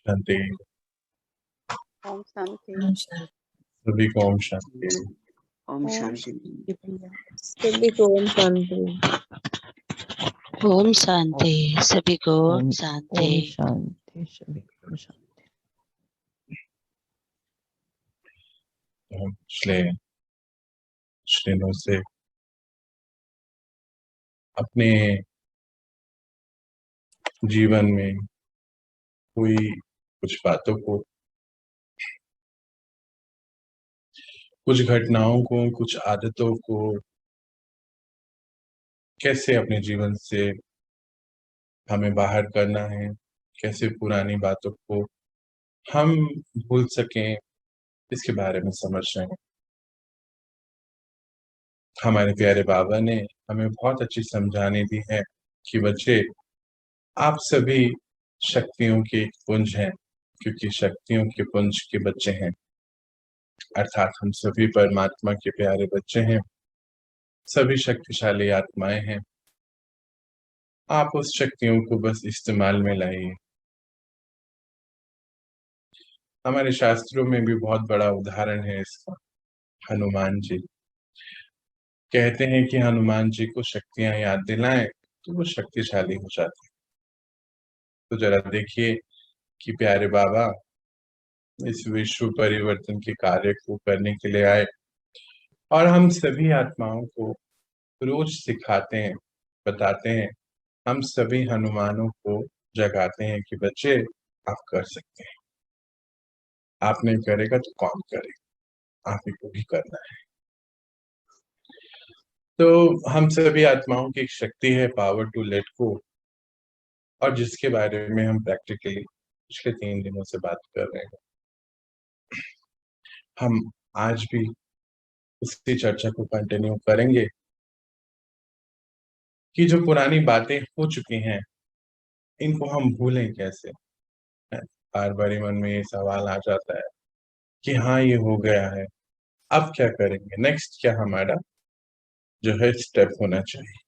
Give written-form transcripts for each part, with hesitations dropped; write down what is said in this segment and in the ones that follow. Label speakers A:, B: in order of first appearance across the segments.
A: शांति।
B: ओम शांति।
C: ओम शांति।
A: सभी को ओम शांति।
D: ओम
B: ओम
D: शांति।
C: सभी को ओम शांति।
E: ओम शांति। सभी को ओम शांति।
F: ओम शांति। सभी को ओम शांति।
A: हम पिछले कुछ दिनों से अपने जीवन में हुई कुछ बातों को, कुछ घटनाओं को, कुछ आदतों को कैसे अपने जीवन से हमें बाहर करना है, कैसे पुरानी बातों को हम भूल सकें, इसके बारे में समझ रहे हैं। हमारे प्यारे बाबा ने हमें बहुत अच्छी समझाने दी है कि बच्चे, आप सभी शक्तियों के पुंज हैं, क्योंकि शक्तियों के पुंज के बच्चे हैं, अर्थात हम सभी परमात्मा के प्यारे बच्चे हैं, सभी शक्तिशाली आत्माएं हैं। आप उस शक्तियों को बस इस्तेमाल में लाइए। हमारे शास्त्रों में भी बहुत बड़ा उदाहरण है इसका। हनुमान जी कहते हैं कि हनुमान जी को शक्तियां याद दिलाएं तो वो शक्तिशाली हो जाते हैं। तो जरा देखिए कि प्यारे बाबा इस विश्व परिवर्तन के कार्य को करने के लिए आए और हम सभी आत्माओं को रोज सिखाते हैं, बताते हैं। हम सभी हनुमानों को जगाते हैं कि बच्चे, आप कर सकते हैं। आप नहीं करेगा तो कौन करेगा, आप ही को भी करना है। तो हम सभी आत्माओं की एक शक्ति है, पावर टू लेट गो, और जिसके बारे में हम प्रैक्टिकली पिछले 3 दिनों से बात कर रहे हैं। हम आज भी उसकी चर्चा को कंटिन्यू करेंगे कि जो पुरानी बातें हो चुकी हैं इनको हम भूलें कैसे। बार बार मन में ये सवाल आ जाता है कि हाँ, ये हो गया है, अब क्या करेंगे, नेक्स्ट क्या हमारा जो है स्टेप होना चाहिए।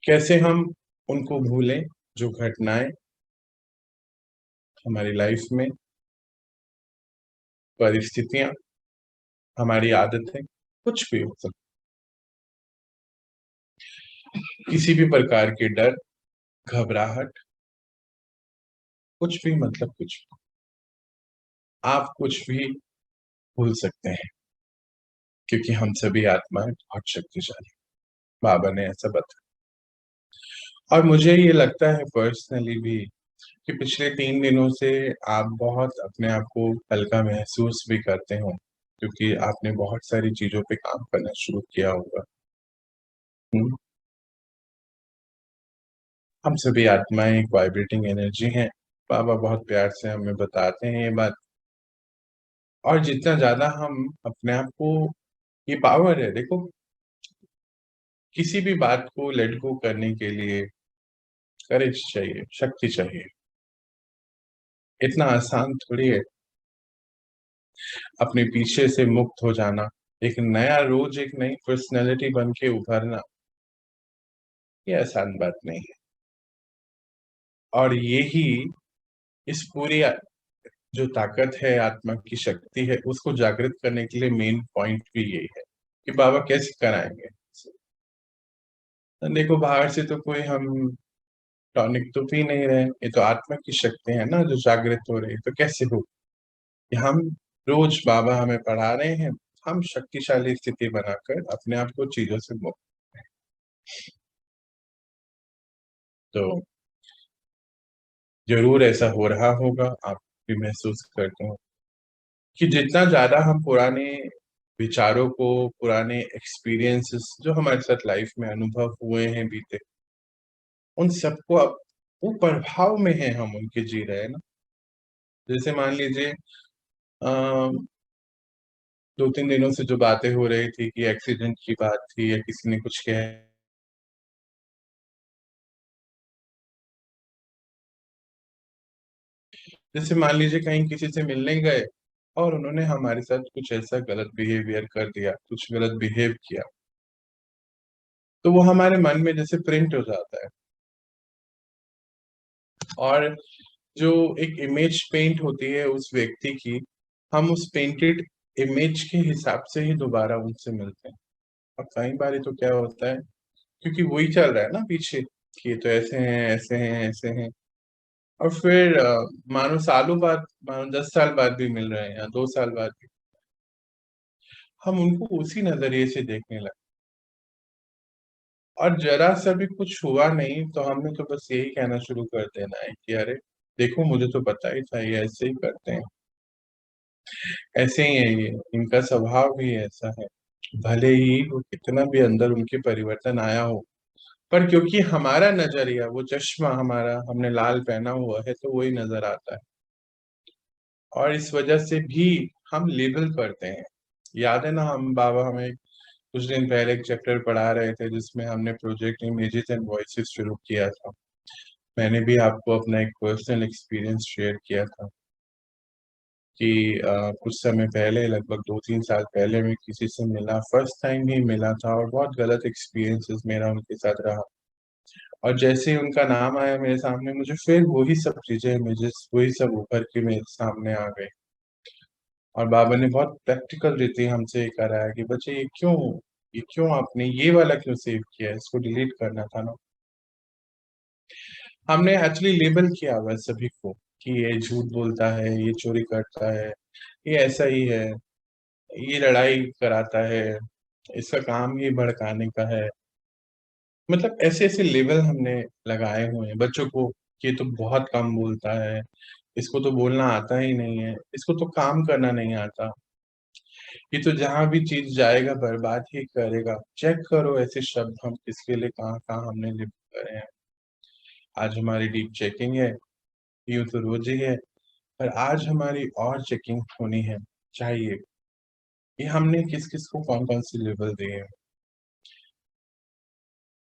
A: कैसे हम उनको भूलें जो घटनाएं हमारी लाइफ में, परिस्थितियां, हमारी आदतें, कुछ भी हो सकता, किसी भी प्रकार के डर, घबराहट, कुछ भी, मतलब कुछ भी, आप कुछ भी भूल सकते हैं, क्योंकि हम सभी आत्माएं बहुत शक्तिशाली, बाबा ने ऐसा बताया। और मुझे ये लगता है पर्सनली भी कि पिछले 3 दिनों से आप बहुत अपने आप को हल्का महसूस भी करते हो, क्योंकि आपने बहुत सारी चीजों पे काम करना शुरू किया होगा। हम सभी आत्माएं एक वाइब्रेटिंग एनर्जी हैं। बाबा बहुत प्यार से हमें बताते हैं ये बात। और जितना ज्यादा हम अपने आप को, ये पावर है, देखो, किसी भी बात को लेट गो करने के लिए करेज चाहिए, शक्ति चाहिए। इतना आसान थोड़ी है अपने पीछे से मुक्त हो जाना, एक नया रोज, एक नई पर्सनैलिटी बन के उभरना, ये आसान बात नहीं है। और यही इस पूरी जो ताकत है, आत्मा की शक्ति है, उसको जागृत करने के लिए मेन पॉइंट भी यही है कि बाबा कैसे कराएंगे। देखो, बाहर से तो कोई हम टॉनिक तो पी नहीं रहे, ये तो आत्मा की शक्ति है ना जो जागृत हो रही है। तो कैसे हो कि हम रोज बाबा हमें पढ़ा रहे हैं, हम शक्तिशाली स्थिति बनाकर अपने आप को चीजों से मुक्त। तो जरूर ऐसा हो रहा होगा, आप भी महसूस करते हो कि जितना ज्यादा हम पुराने विचारों को, पुराने एक्सपीरियंसेस जो हमारे साथ लाइफ में अनुभव हुए हैं बीते, उन सबको अब वो प्रभाव में है, हम उनके जी रहे हैं ना। जैसे मान लीजिए 2-3 दिनों से जो बातें हो रही थी कि एक्सीडेंट की बात थी, या किसी ने कुछ कह, जैसे मान लीजिए कहीं किसी से मिलने गए और उन्होंने हमारे साथ कुछ ऐसा गलत बिहेवियर कर दिया, कुछ गलत बिहेव किया, तो वो हमारे मन में जैसे प्रिंट हो जाता है। और जो एक इमेज पेंट होती है उस व्यक्ति की, हम उस पेंटेड इमेज के हिसाब से ही दोबारा उनसे मिलते हैं। अब कई बार तो क्या होता है, क्योंकि वही चल रहा है ना पीछे कि ये तो ऐसे हैं, ऐसे हैं, ऐसे हैं, और फिर मानो सालों बाद, मानो 10 साल बाद भी मिल रहे हैं या 2 साल बाद भी, हम उनको उसी नजरिए से देखने लगे, और जरा सा भी कुछ हुआ नहीं तो हमने तो बस यही कहना शुरू कर देना है कि अरे देखो, मुझे तो पता ही था, ये ऐसे ही करते हैं, ऐसे ही है, ये इनका स्वभाव भी ऐसा है। भले ही वो कितना भी अंदर उनके परिवर्तन आया हो, पर क्योंकि हमारा नजरिया, वो चश्मा हमारा, हमने लाल पहना हुआ है तो वही नजर आता है, और इस वजह से भी हम लेबल करते हैं। याद है ना, हम बाबा हमें कुछ दिन पहले एक चैप्टर पढ़ा रहे थे जिसमें हमने प्रोजेक्ट इमेजेस एंड वॉइसेस शुरू किया था। मैंने भी आपको अपना एक पर्सनल एक्सपीरियंस शेयर किया था कि कुछ समय पहले, लगभग 2-3 साल पहले, मैं किसी से मिला, फर्स्ट टाइम ही मिला था, और बहुत गलत एक्सपीरियंसेस मेरा उनके साथ रहा। और जैसे ही उनका नाम आया मेरे सामने, मुझे फिर वही सब चीजें, इमेजेस, वही सब उभर के मेरे सामने आ गए। और बाबा ने बहुत प्रैक्टिकल रीति हमसे कराया कि बच्चे, ये क्यों आपने ये वाला क्यों सेव किया है, इसको डिलीट करना था ना। हमने एक्चुअली लेबल किया हुआ है सभी को कि ये झूठ बोलता है, ये चोरी करता है, ये ऐसा ही है, ये लड़ाई कराता है, इसका काम ही भड़काने का है। मतलब ऐसे ऐसे लेबल हमने लगाए हुए हैं बच्चों को कि ये तो बहुत कम बोलता है, इसको तो बोलना आता ही नहीं है, इसको तो काम करना नहीं आता, ये तो जहां भी चीज जाएगा बर्बाद ही करेगा। चेक करो ऐसे शब्द हम किसके लिए कहाँ कहाँ हमने लिख करे हैं। आज हमारी डीप चेकिंग है, यूं तो रोज ही है, पर आज हमारी और चेकिंग होनी है, चाहिए कि हमने किस किस को कौन कौन से लेबल दिए हैं।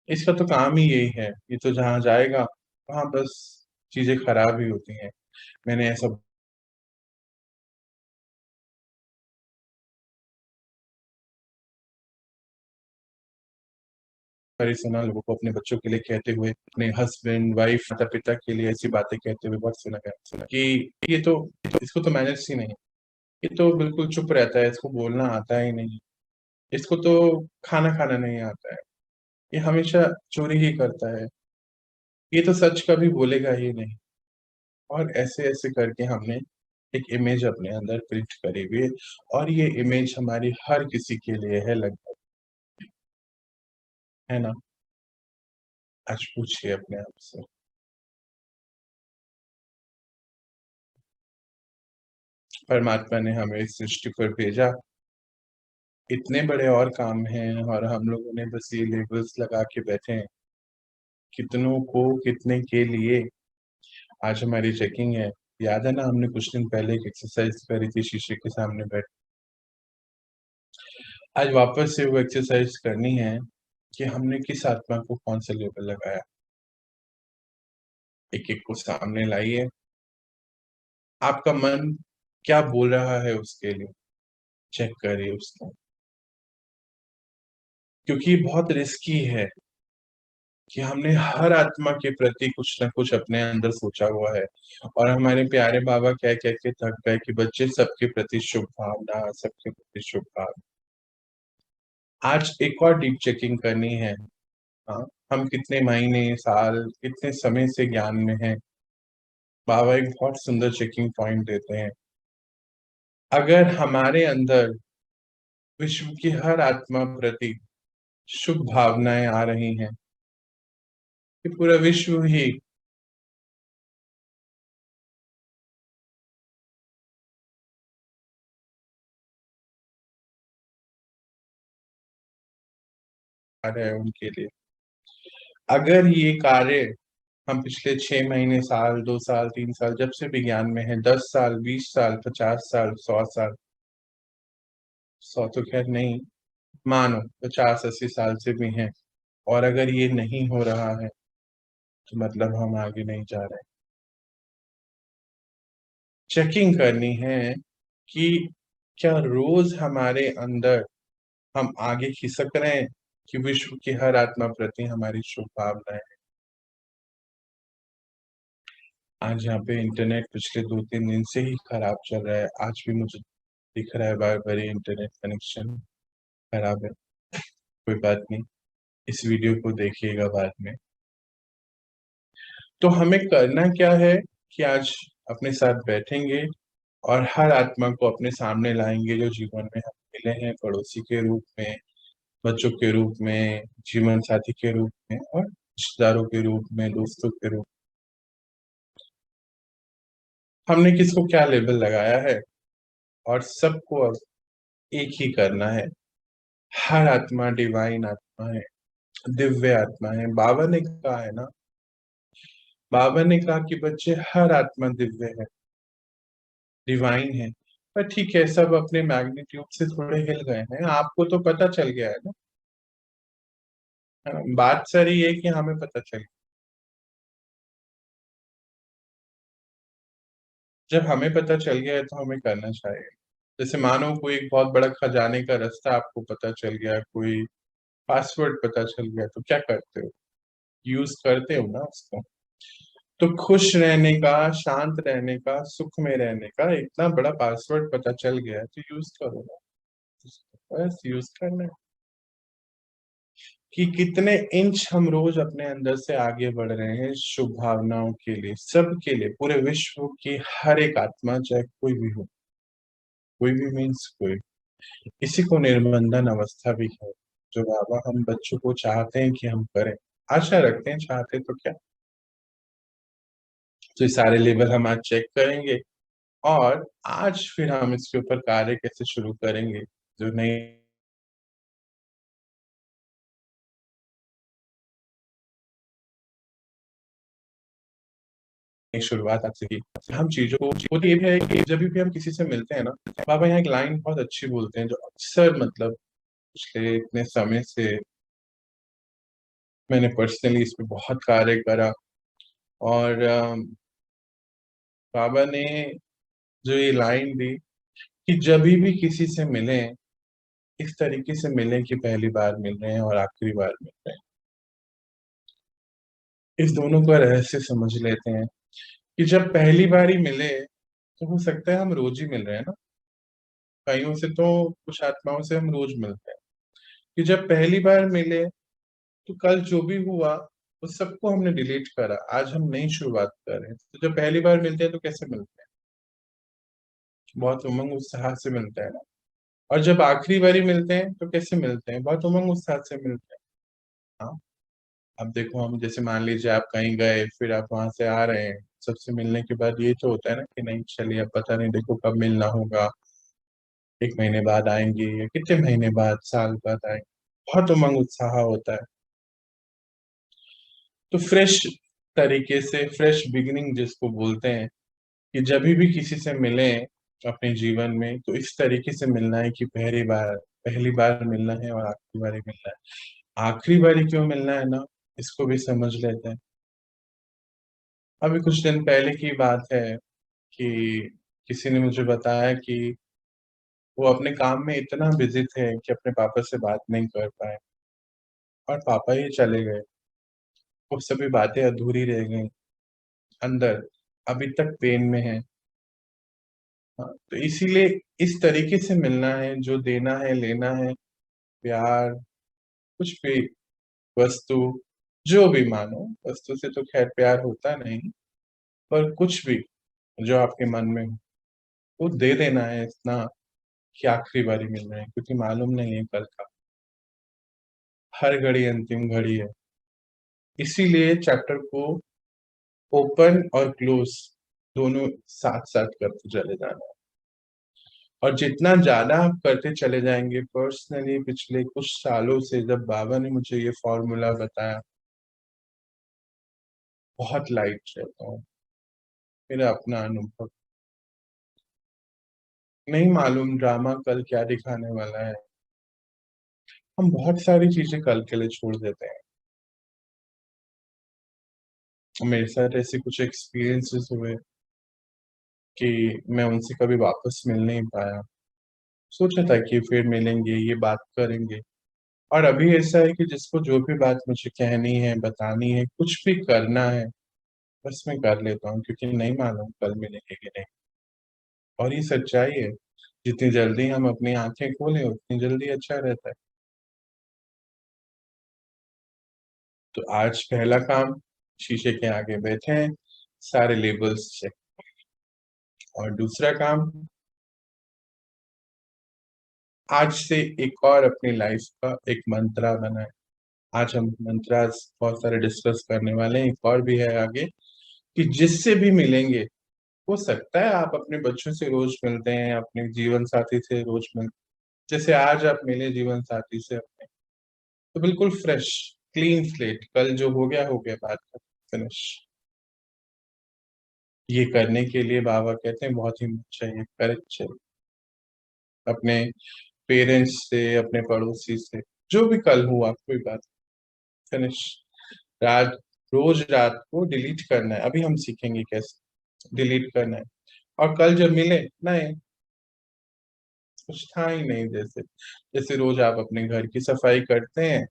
A: इसका तो काम ही यही है, ये तो जहां जाएगा वहां बस चीजें खराब ही होती हैं। मैंने ऐसा सारी सुना लोगों को अपने बच्चों के लिए कहते हुए, अपने हस्बैंड वाइफ माता पिता के लिए ऐसी बातें कहते हुए बहुत सुना कि ये तो, इसको तो मैनर्स ही नहीं, ये तो बिल्कुल चुप रहता है, इसको बोलना आता ही नहीं, इसको तो खाना खाना नहीं आता है, ये हमेशा चोरी ही करता है, ये तो सच कभी बोलेगा ही नहीं। और ऐसे ऐसे करके हमने एक इमेज अपने अंदर प्रिंट करी हुई है, और ये इमेज हमारी हर किसी के लिए है लगभग, है ना। आज पूछिए अपने आप से, परमात्मा ने हमें इस सृष्टि पर भेजा, इतने बड़े और काम हैं, और हम लोगों ने बस ये लेबल्स लगा के बैठे हैं, कितनों को कितने के लिए। आज हमारी चेकिंग है। याद है ना, हमने कुछ दिन पहले एक एक्सरसाइज करी थी शीशे के सामने बैठ, आज वापस से वो एक्सरसाइज करनी है कि हमने किस आत्मा को कौन सा लेबल लगाया। एक एक को सामने लाइए, आपका मन क्या बोल रहा है उसके लिए, चेक करिए उसको, क्योंकि बहुत रिस्की है कि हमने हर आत्मा के प्रति कुछ ना कुछ अपने अंदर सोचा हुआ है, और हमारे प्यारे बाबा कह कह के थक गए कि बच्चे, सबके प्रति शुभ भावना, सबके प्रति शुभ भावना। आज एक और डीप चेकिंग करनी है। हाँ, हम कितने महीने, साल, कितने समय से ज्ञान में हैं। बाबा एक बहुत सुंदर चेकिंग पॉइंट देते हैं। अगर हमारे अंदर विश्व की हर आत्मा प्रति शुभ भावनाएं आ रही हैं, कि पूरा विश्व ही आ रहा है उनके लिए, अगर ये कार्य हम पिछले 6 महीने, साल, 2 साल, 3 साल, जब से विज्ञान में है, 10 साल, 20 साल, 50 साल, 100 साल, 100 तो खैर नहीं, मानो 50-80 साल से भी हैं, और अगर ये नहीं हो रहा है तो मतलब हम आगे नहीं जा रहे। चेकिंग करनी है कि क्या रोज हमारे अंदर हम आगे खिसक रहे हैं, कि विश्व की हर आत्मा प्रति हमारी शुभ भावनाएं। आज यहाँ पे इंटरनेट पिछले 2-3 दिन से ही खराब चल रहा है। आज भी मुझे दिख रहा है बार-बार ये इंटरनेट कनेक्शन खराब है। कोई बात नहीं, इस वीडियो को देखिएगा बाद में। तो हमें करना क्या है कि आज अपने साथ बैठेंगे और हर आत्मा को अपने सामने लाएंगे जो जीवन में हम मिले हैं, पड़ोसी के रूप में, बच्चों के रूप में, जीवन साथी के रूप में और रिश्तेदारों के रूप में, दोस्तों के रूप में। हमने किसको क्या लेबल लगाया है और सबको अब एक ही करना है। हर आत्मा डिवाइन आत्मा है, दिव्य आत्मा है। बाबा ने कहा है ना, बाबा ने कहा कि बच्चे हर आत्मा दिव्य है, डिवाइन है। पर ठीक है, सब अपने मैग्नीट्यूड से थोड़े हिल गए हैं। आपको तो पता चल गया है ना, है ना? बात सारी ये कि हमें पता चल, जब हमें पता चल गया है तो हमें करना चाहिए। जैसे मानो कोई एक बहुत बड़ा खजाने का रास्ता आपको पता चल गया, कोई पासवर्ड पता चल गया, तो क्या करते हो? यूज करते हो ना उसको। तो खुश रहने का, शांत रहने का, सुख में रहने का इतना बड़ा पासवर्ड पता चल गया है तो यूज करो ना, बस यूज करना है। कि कितने इंच हम रोज अपने अंदर से आगे बढ़ रहे हैं शुभ भावनाओं के लिए, सबके लिए, पूरे विश्व की हर एक आत्मा, चाहे कोई भी हो, कोई भी मीन्स कोई। इसी को निर्बंधन अवस्था भी है, जो बाबा हम बच्चों को चाहते हैं कि हम करें, आशा रखते हैं, चाहते तो क्या। तो ये सारे लेवल हम आज चेक करेंगे और आज फिर हम इसके ऊपर कार्य कैसे शुरू करेंगे। जो नई शुरुआत आपसे की, हम चीजों को, वो तो ये भी है कि जब भी हम किसी से मिलते हैं ना, बाबा यहाँ एक लाइन बहुत अच्छी बोलते हैं जो अक्सर, मतलब पिछले इतने समय से मैंने पर्सनली इस पे बहुत कार्य करा। और बाबा ने जो ये लाइन दी कि जब भी किसी से मिले, इस तरीके से मिले कि पहली बार मिल रहे हैं और आखिरी बार मिल रहे हैं। इस दोनों का रहस्य समझ लेते हैं कि जब पहली बार ही मिले तो हो सकता है हम रोज ही मिल रहे हैं ना, कईयों से तो, कुछ आत्माओं से हम रोज मिलते हैं। कि जब पहली बार मिले तो कल जो भी हुआ उस सबको हमने डिलीट करा, आज हम नई शुरुआत कर रहे हैं। तो जब पहली बार मिलते हैं तो कैसे मिलते हैं? बहुत उमंग उत्साह से मिलते हैं ना। और जब आखिरी बारी मिलते हैं तो कैसे मिलते हैं? बहुत उमंग उत्साह से मिलते हैं। हाँ, अब देखो, हम जैसे मान लीजिए आप कहीं गए, फिर आप वहां से आ रहे हैं, सबसे मिलने के बाद ये तो होता है ना कि नहीं चलिए अब पता नहीं, देखो कब मिलना होगा, 1 महीने बाद आएंगे या कितने महीने बाद, साल बाद आएंगे। बहुत उमंग उत्साह होता है। तो फ्रेश तरीके से, फ्रेश बिगिनिंग जिसको बोलते हैं, कि जब भी किसी से मिले अपने जीवन में तो इस तरीके से मिलना है कि पहली बार मिलना है और आखिरी बारी मिलना है। आखिरी बारी क्यों मिलना है ना, इसको भी समझ लेते हैं। अभी कुछ दिन पहले की बात है कि किसी ने मुझे बताया कि वो अपने काम में इतना बिजी थे कि अपने पापा से बात नहीं कर पाए और पापा ही चले गए। वो सभी बातें अधूरी रह गई अंदर, अभी तक पेन में है। हाँ, तो इसीलिए इस तरीके से मिलना है, जो देना है, लेना है, प्यार, कुछ भी, वस्तु, जो भी मानो, वस्तु से तो खैर प्यार होता नहीं, पर कुछ भी जो आपके मन में हो वो दे देना है, इतना कि आखिरी बारी मिल रहे हैं, क्योंकि मालूम नहीं है कल का, हर घड़ी अंतिम घड़ी है। इसीलिए चैप्टर को ओपन और क्लोज दोनों साथ साथ करते चले जाना है। और जितना ज्यादा आप करते चले जाएंगे, पर्सनली पिछले कुछ सालों से जब बाबा ने मुझे ये फॉर्मूला बताया, बहुत लाइट रहता हूँ, मेरा अपना अनुभव। नहीं मालूम ड्रामा कल क्या दिखाने वाला है, हम बहुत सारी चीजें कल के लिए छोड़ देते हैं। मेरे साथ ऐसे कुछ एक्सपीरियंसेस हुए कि मैं उनसे कभी वापस मिल नहीं पाया। सोचा था कि फिर मिलेंगे, ये बात करेंगे। और अभी ऐसा है कि जिसको जो भी बात मुझे कहनी है, बतानी है, कुछ भी करना है, बस मैं कर लेता हूँ क्योंकि नहीं मालूम कल मिलेंगे कि नहीं। और ये सच्चाई है, जितनी जल्दी हम अपनी आंखें खोलें उतनी जल्दी अच्छा रहता है। तो आज पहला काम, शीशे के आगे बैठे हैं, सारे लेबल्स चेक। और दूसरा काम, आज से एक और अपनी लाइफ का एक मंत्रा बनाए। आज हम मंत्रास बहुत सारे डिस्कस करने वाले हैं, एक और भी है आगे, कि जिससे भी मिलेंगे, हो सकता है आप अपने बच्चों से रोज मिलते हैं, अपने जीवन साथी से रोज मिलते, जैसे आज आप मिले जीवन साथी से अपने, तो बिल्कुल फ्रेश क्लीन स्लेट, कल जो हो गया, बात कर फिनिश। ये करने के लिए बाबा कहते हैं बहुत हिम्मत चाहिए, करेक्ट चाहिए। अपने पेरेंट्स से, अपने पड़ोसी से, जो भी कल हुआ कोई बात, फिनिश। रात रोज रात को डिलीट करना है, अभी हम सीखेंगे कैसे डिलीट करना है। और कल जब मिले, नहीं कुछ था ही नहीं, जैसे जैसे रोज आप अपने घर की सफाई करते हैं,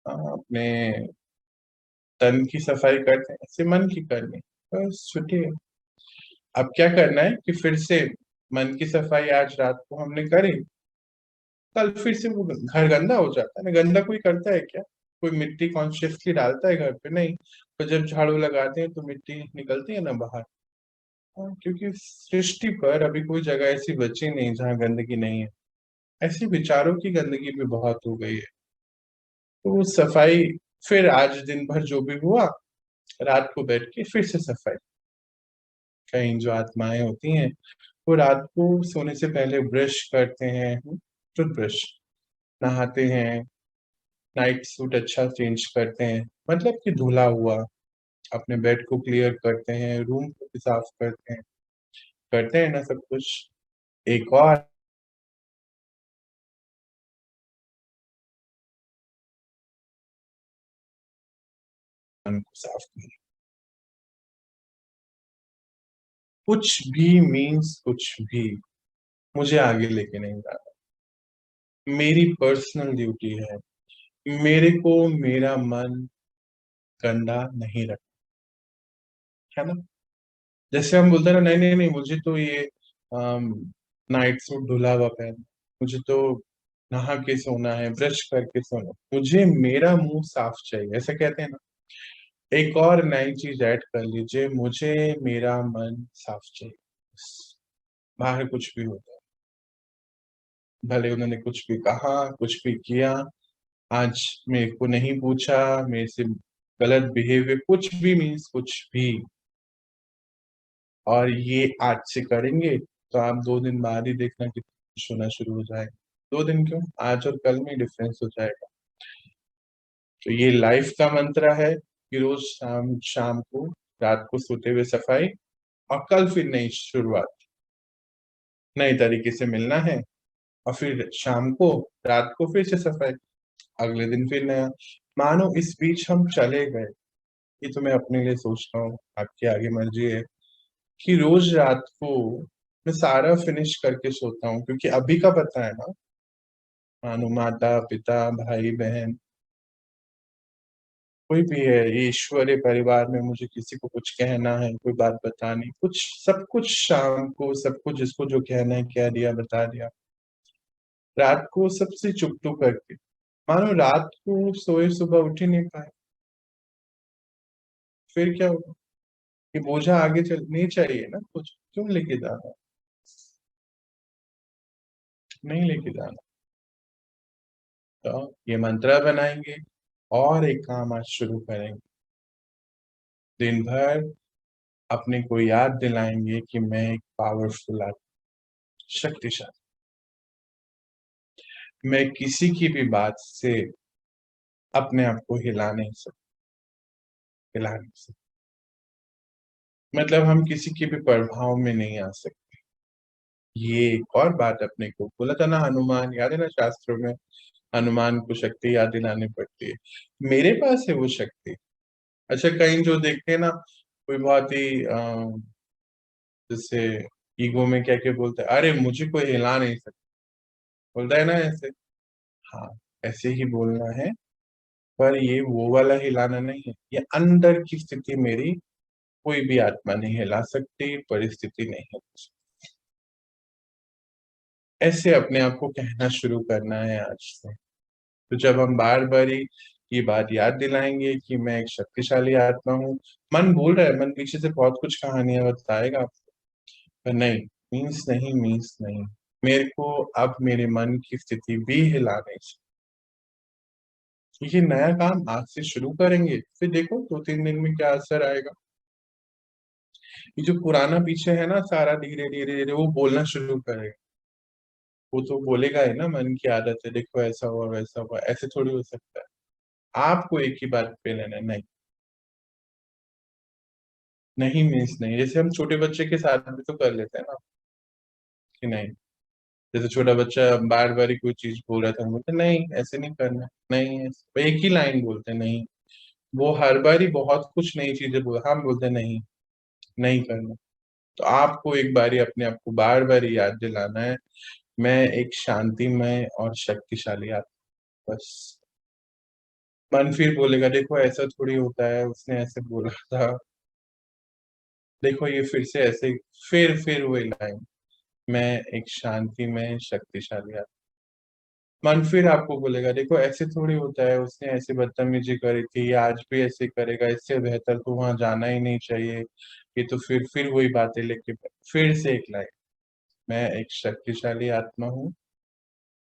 A: अपने तन की सफाई करते हैं, ऐसे मन की करनी, बस छुट्टी है। अब क्या करना है कि फिर से मन की सफाई आज रात को हमने करी, कल फिर से वो घर गंदा हो जाता है ना। गंदा कोई करता है क्या? कोई मिट्टी कॉन्शियसली डालता है घर पे? नहीं। तो जब झाड़ू लगाते हैं तो मिट्टी निकलती है ना बाहर। क्योंकि सृष्टि पर अभी कोई जगह ऐसी बची नहीं जहाँ गंदगी नहीं है। ऐसी विचारों की गंदगी भी बहुत हो गई है। तो वो सफाई, फिर आज दिन भर जो भी हुआ, रात को बैठ के फिर से सफाई। कहीं जो आत्माएं होती हैं, वो रात को सोने से पहले ब्रश करते हैं, टूथब्रश, नहाते हैं, नाइट सूट अच्छा चेंज करते हैं, मतलब कि धुला हुआ, अपने बेड को क्लियर करते हैं, रूम को भी साफ करते हैं ना सब कुछ। एक और मन को साफ करें। कुछ भी मीन्स कुछ भी मुझे आगे लेके नहीं जाना। मेरी पर्सनल ड्यूटी है, मेरे को मेरा मन गंदा नहीं रखना, है ना। जैसे हम बोलते हैं ना, नहीं नहीं नहीं, मुझे तो ये नाइट सूट धुला हुआ पहनना, मुझे तो नहा के सोना है, ब्रश करके सोना, मुझे मेरा मुंह साफ चाहिए, ऐसा कहते हैं ना। एक और नई चीज ऐड कर लीजिए, मुझे मेरा मन साफ चाहिए, बस। बाहर कुछ भी होता है, भले उन्होंने कुछ भी कहा, कुछ भी किया, आज मेरे को नहीं पूछा, मेरे से गलत बिहेवियर, कुछ भी मीन्स कुछ भी, और ये आज से करेंगे तो आप 2 दिन बाद ही देखना कि खुश होना शुरू हो जाएगा। 2 दिन क्यों, आज और कल में डिफरेंस हो जाएगा। तो ये लाइफ का मंत्र है कि रोज शाम शाम को, रात को सोते हुए सफाई, और कल फिर नई शुरुआत, नए तरीके से मिलना है, और फिर शाम को, रात को फिर से सफाई, अगले दिन फिर नया। मानो इस बीच हम चले गए, ये तो मैं अपने लिए सोच रहा हूँ, आपकी आगे मर्जी है, कि रोज रात को मैं सारा फिनिश करके सोता हूँ, क्योंकि अभी का पता है ना, मानो माता पिता भाई बहन कोई भी है, ये ईश्वरीय परिवार में मुझे किसी को कुछ कहना है, कोई बात बतानी, कुछ सब कुछ शाम को, सब कुछ जिसको जो कहना है कह दिया, बता दिया। रात को सबसे चुप तो करके, मानो रात को सोए सुबह उठ ही नहीं पाए, फिर क्या होगा? ये बोझा आगे चल नहीं चाहिए ना, कुछ क्यों लेके जाना, नहीं लेके जाना। तो ये मंत्र बनाएंगे, और एक काम आज शुरू करेंगे, दिन भर अपने को याद दिलाएंगे कि मैं एक पावरफुल आदमी, शक्तिशाली, मैं किसी की भी बात से अपने आप को हिला नहीं सकता, मतलब हम किसी के भी प्रभाव में नहीं आ सकते। ये एक और बात अपने को बोला था ना, हनुमान, याद है ना शास्त्रों में, हनुमान को शक्ति याद दिलानी पड़ती है, मेरे पास है वो शक्ति। अच्छा, कहीं जो देखते हैं ना, कोई बहुत ही जैसे ईगो में क्या क्या बोलते हैं, अरे मुझे कोई हिला नहीं सकता, बोलता है ना ऐसे। हाँ, ऐसे ही बोलना है, पर ये वो वाला हिलाना नहीं है, ये अंदर की स्थिति मेरी कोई भी आत्मा नहीं हिला सकती, परिस्थिति नहीं हिला सकती। ऐसे अपने आप को कहना शुरू करना है आज से। तो जब हम बार बार ये बात याद दिलाएंगे कि मैं एक शक्तिशाली आत्मा हूँ, मन बोल रहा है, मन पीछे से बहुत कुछ कहानियां बताएगा आपको, पर नहीं, मीन्स नहीं, मेरे को अब मेरे मन की स्थिति भी हिलानी चाहिए। ये नया काम आज से शुरू करेंगे, फिर देखो 2-3 दिन में क्या असर आएगा। ये जो पुराना पीछे है ना सारा, धीरे धीरे धीरे वो बोलना शुरू करेगा। वो तो बोलेगा ही ना, मन की आदत है, देखो ऐसा हुआ वैसा हुआ, ऐसे थोड़ी हो सकता है। आपको एक ही बात पे लेना है, नहीं नहीं मीन्स नहीं। जैसे हम छोटे बच्चे के साथ भी तो कर लेते हैं ना कि नहीं। जैसे छोटा बच्चा बार बार ही कोई चीज बोल रहा था, हम बोलते नहीं ऐसे नहीं करना, नहीं ऐसे, वो एक ही लाइन बोलते नहीं। वो हर बार ही बहुत कुछ नई चीजें हम बोलते नहीं, नहीं करना। तो आपको एक बारी अपने आप को बार बार याद दिलाना है, मैं एक शांतिमय और शक्तिशाली आत्मा। बस मन फिर बोलेगा, देखो ऐसा थोड़ी होता है, उसने ऐसे बोला था, देखो ये फिर से ऐसे, फिर वही लाइन, मैं एक शांतिमय शक्तिशाली आत्मा। मन फिर आपको बोलेगा, देखो ऐसे थोड़ी होता है, उसने ऐसे बदतमीजी करी थी, ये आज भी ऐसे करेगा, इससे बेहतर तो वहां जाना ही नहीं चाहिए। ये तो फिर वही बातें लेके फिर से एक लाइन, मैं एक शक्तिशाली आत्मा हूँ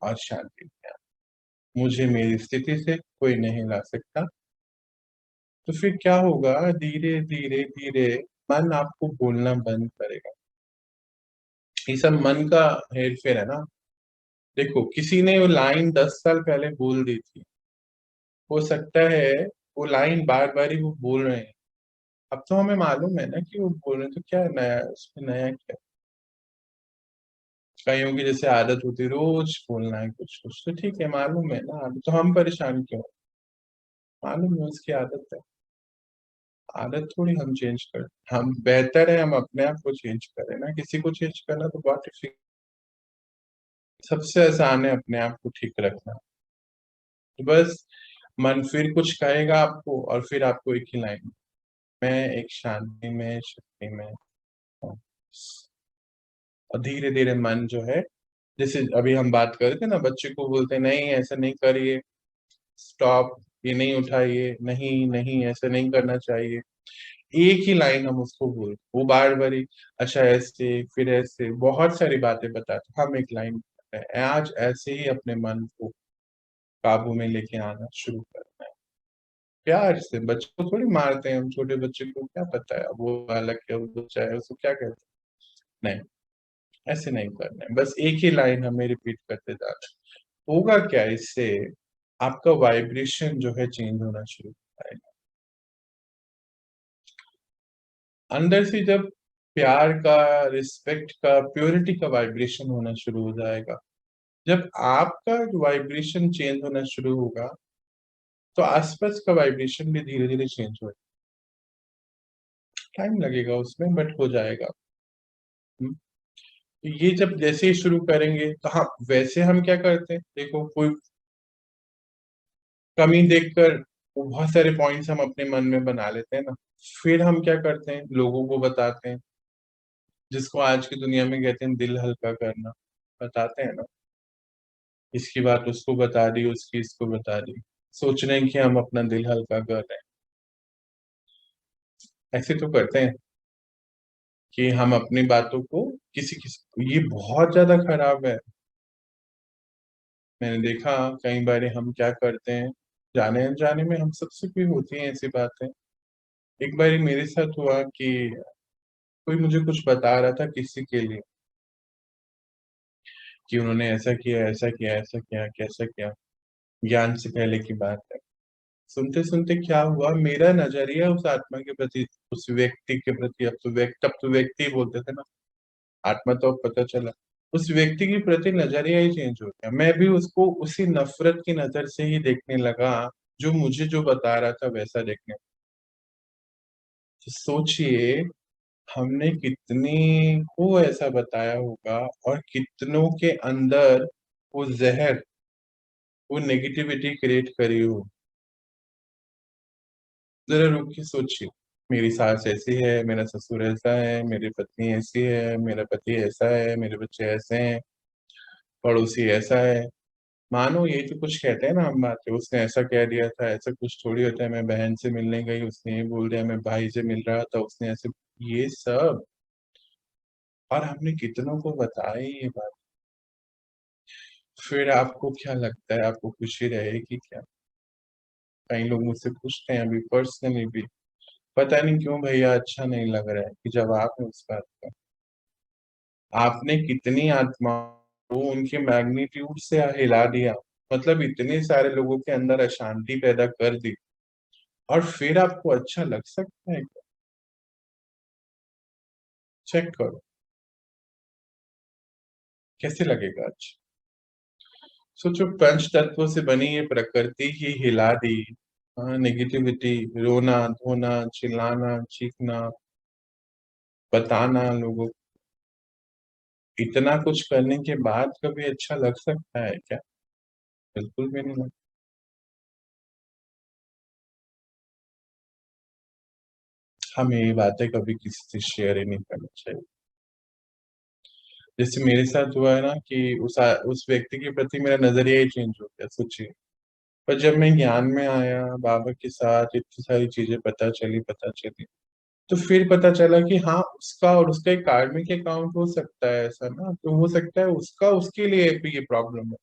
A: और शांति में मुझे मेरी स्थिति से कोई नहीं ला सकता। तो फिर क्या होगा, धीरे धीरे धीरे मन आपको बोलना बंद करेगा। ये सब मन का हेर फेर है ना। देखो किसी ने वो लाइन 10 साल पहले बोल दी थी, हो सकता है वो लाइन बार बार ही वो बोल रहे हैं। अब तो हमें मालूम है ना कि वो बोल रहे हैं, तो क्या नया है उसमें, नया क्या। कईयों की जैसे आदत होती है रोज बोलना है कुछ कुछ, तो ठीक है मालूम है ना, तो हम परेशान क्यों। मालूम है उसकी आदत है, आदत थोड़ी हम चेंज कर, हम बेहतर है हम अपने आप को चेंज करें ना, किसी को चेंज करना तो बहुत डिफिकल्ट। सबसे आसान है अपने आप को ठीक रखना। तो बस मन फिर कुछ कहेगा आपको और फिर आपको एक ही लाइन, मैं एक शांति में शक्ति में हूँ। और धीरे धीरे मन जो है, जैसे अभी हम बात कर रहे थे ना, बच्चे को बोलते हैं नहीं ऐसा नहीं करिए, स्टॉप, ये नहीं उठाइए, नहीं नहीं ऐसा नहीं करना चाहिए। एक ही लाइन हम उसको बोल, वो बार बार ही अच्छा ऐसे फिर ऐसे बहुत सारी बातें बताते, हम एक लाइन आज ऐसे ही अपने मन को काबू में लेके आना शुरू करना है। प्यार से, बच्चों को थोड़ी मारते हैं हम, छोटे बच्चे को क्या पता है वो अलग क्या, वो बच्चा है उसको क्या कहते हैं। नहीं, ऐसे नहीं करना है, बस एक ही लाइन हमें रिपीट करते जाना है। होगा क्या इससे, आपका वाइब्रेशन जो है चेंज होना शुरू होता है। अंदर से जब प्यार का, रिस्पेक्ट का, प्योरिटी का वाइब्रेशन होना शुरू हो जाएगा, जब आपका वाइब्रेशन चेंज होना शुरू होगा तो आसपास का वाइब्रेशन भी धीरे धीरे चेंज होगा। टाइम लगेगा उसमें बट हो जाएगा। हम्म? तो ये जब जैसे ही शुरू करेंगे तो हाँ, वैसे हम क्या करते हैं, देखो कोई कमी देखकर वो बहुत सारे पॉइंट्स हम अपने मन में बना लेते हैं ना, फिर हम क्या करते हैं, लोगों को बताते हैं, जिसको आज की दुनिया में कहते हैं दिल हल्का करना, बताते हैं ना। इसकी बात उसको बता दी, उसकी इसको बता दी, सोच रहे हैं कि हम अपना दिल हल्का कर रहे हैं। ऐसे तो करते हैं कि हम अपनी बातों को किसी किसी, ये बहुत ज्यादा खराब है। मैंने देखा कई बार हम क्या करते हैं, जाने अनजाने में हम सबसे भी होती हैं ऐसी बातें। एक बार मेरे साथ हुआ कि कोई मुझे कुछ बता रहा था किसी के लिए, कि उन्होंने ऐसा किया ऐसा किया ऐसा किया कैसा किया, ज्ञान से पहले की बात है। सुनते सुनते क्या हुआ, मेरा नजरिया उस आत्मा के प्रति, उस व्यक्ति के प्रति, अब तो व्यक्ति ही बोलते थे ना, आत्मा तो अब पता चला, उस व्यक्ति के प्रति नजरिया ही चेंज हो गया। मैं भी उसको उसी नफरत की नजर से ही देखने लगा, जो मुझे जो बता रहा था वैसा देखने। तो सोचिए हमने कितने को ऐसा बताया होगा और कितनों के अंदर वो जहर, वो नेगेटिविटी क्रिएट करी हो। जरा रुक के सोचिए। मेरी सास ऐसी है, मेरा ससुर ऐसा है, मेरी पत्नी ऐसी है, मेरा पति ऐसा है, मेरे बच्चे ऐसे हैं, पड़ोसी ऐसा है। मानो ये तो कुछ कहते हैं ना हम बातें, उसने ऐसा कह दिया था, ऐसा कुछ थोड़ी होता है। मैं बहन से मिलने गई, उसने ये बोल दिया, मैं भाई से मिल रहा था, उसने ऐसे, ये सब। और हमने कितनों को बताई ये बात। फिर आपको क्या लगता है, आपको खुशी रहेगी क्या? कई लोग मुझसे पूछते हैं अभी पर्सनली भी, पता नहीं क्यों भैया अच्छा नहीं लग रहा है कि जब आपने उस बात का, आपने कितनी आत्मा को उनके मैग्नीट्यूड से हिला दिया, मतलब इतने सारे लोगों के अंदर अशांति पैदा कर दी, और फिर आपको अच्छा लग सकता है क्या? चेक करो कैसे लगेगा अच्छा। सोचो, पंच तत्वों से बनी ये प्रकृति ही हिला दी। नेगेटिविटी, रोना धोना, चिल्लाना, चीखना, बताना लोगों को, इतना कुछ करने के बाद कभी अच्छा लग सकता है क्या? बिल्कुल भी नहीं लग। हमें ये बातें कभी किसी से शेयर ही नहीं करनी चाहिए। जैसे मेरे साथ हुआ है ना कि उस व्यक्ति के प्रति मेरा नजरिया ही चेंज हो गया, सोचिए। पर जब मैं ज्ञान में आया, बाबा के साथ इतनी सारी चीजें पता चली, तो फिर पता चला कि हाँ, उसका और उसका एक कार्मिक अकाउंट हो सकता है ऐसा ना, तो हो सकता है उसका उसके लिए भी ये प्रॉब्लम है,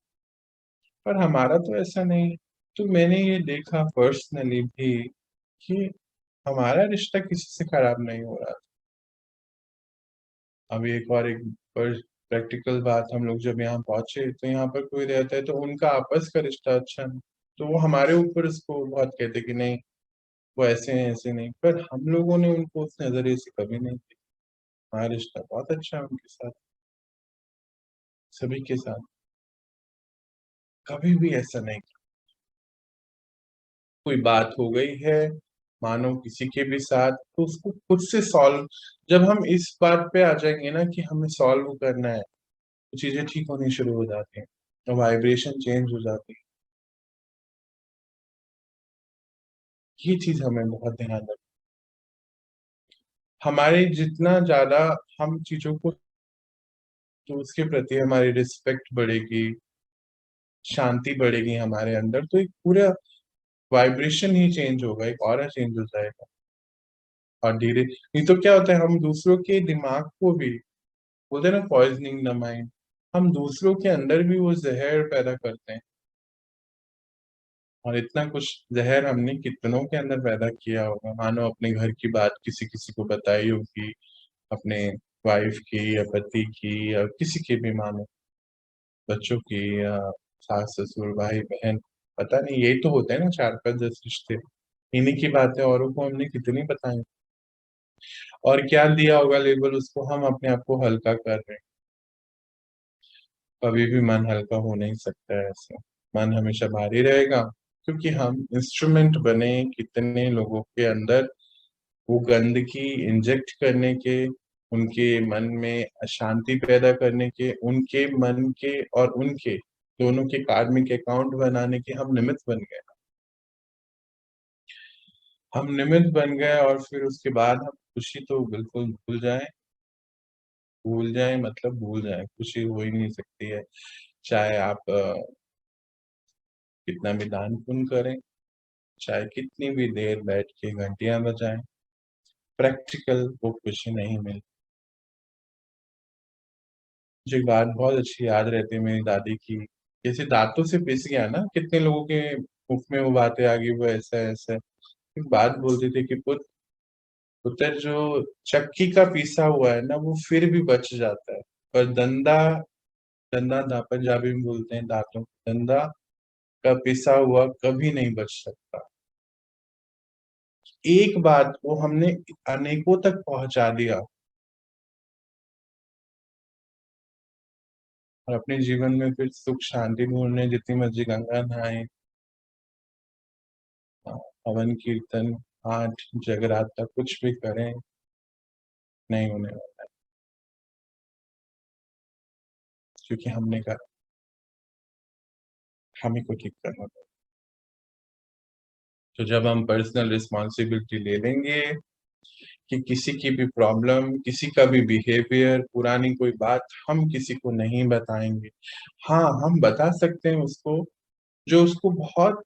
A: पर हमारा तो ऐसा नहीं है। तो मैंने ये देखा पर्सनली भी कि हमारा रिश्ता किसी से खराब नहीं हो रहा। अभी एक और एक प्रैक्टिकल बात, हम लोग जब यहाँ पहुंचे तो यहाँ पर कोई रहता है तो उनका आपस का रिश्ता अच्छा है, तो वो हमारे ऊपर उसको बहुत कहते कि नहीं वो ऐसे हैं ऐसे नहीं, पर हम लोगों ने उनको उस नजरिए से कभी नहीं देखा। हमारा रिश्ता बहुत अच्छा है उनके साथ, सभी के साथ, कभी भी ऐसा नहीं। कोई बात हो गई है मानो किसी के भी साथ, तो उसको खुद से सॉल्व, जब हम इस बात पे आ जाएंगे ना कि हमें सॉल्व करना है, तो चीजें ठीक होनी शुरू हो जाती हैं, तो वाइब्रेशन चेंज हो जाती है। ये चीज हमें बहुत ध्यान रखना। हमारे जितना ज्यादा हम चीजों को, तो उसके प्रति हमारी रिस्पेक्ट बढ़ेगी, शांति बढ़ेगी हमारे अंदर, तो एक पूरा वाइब्रेशन ही चेंज होगा, एक ऑरा चेंज हो जाएगा। और धीरे नहीं तो क्या होता है, हम दूसरों के दिमाग को भी, बोलते हैं ना पॉइजनिंग द माइंड, हम दूसरों के अंदर भी वो जहर पैदा करते हैं। और इतना कुछ जहर हमने कितनों के अंदर पैदा किया होगा, मानो अपने घर की बात किसी किसी को बताई होगी, अपने वाइफ की या पति की या किसी की भी, मानो बच्चों की या सास ससुर भाई बहन, पता नहीं, यही तो होते हैं ना 4 5 10 रिश्ते। इन्हीं की बातें औरों को हमने कितनी बताई, और क्या दिया होगा लेबल उसको, हम अपने आप को हल्का कर रहे हैं। कभी भी मन हल्का हो नहीं सकता है ऐसे, मन हमेशा भारी रहेगा, क्योंकि हम इंस्ट्रूमेंट बने कितने लोगों के अंदर वो गंदगी इंजेक्ट करने के, उनके मन में अशांति पैदा करने के, उनके मन के और उनके दोनों के कार्मिक अकाउंट बनाने के हम निमित्त बन गए। हम निमित्त बन गए, और फिर उसके बाद हम खुशी तो बिल्कुल भूल जाएं। भूल जाएं मतलब भूल जाएं, खुशी हो ही नहीं सकती है, चाहे आप कितना भी दान पुण्य करें, चाहे कितनी भी देर बैठ के घंटियां बजाएं, प्रैक्टिकल वो खुशी नहीं मिलती। मुझे एक बात बहुत अच्छी याद रहती है मेरी दादी की, जैसे दांतों से पिस गया ना, कितने लोगों के मुख में वो बातें आ गई, वो ऐसा है, ऐसा है। एक बात बोलती थी कि पुत्र, जो चक्की का पीसा हुआ है ना वो फिर भी बच जाता है, पर दंदा, पंजाबी में बोलते हैं दांतों, दंदा का पिसा हुआ कभी नहीं बच सकता। एक बात को हमने अनेकों तक पहुंचा दिया, और अपने जीवन में फिर सुख शांति ढूंढने जितनी मर्जी गंगा नहाए, हवन कीर्तन पाठ जगराता कुछ भी करें, नहीं होने वाला है, क्योंकि हमने कहा हमें को ठीक करना पड़ेगा। तो जब हम पर्सनल रिस्पॉन्सिबिलिटी ले लेंगे, कि किसी की भी प्रॉब्लम, किसी का भी बिहेवियर, पुरानी कोई बात हम किसी को नहीं बताएंगे। हाँ, हम बता सकते हैं उसको, जो उसको बहुत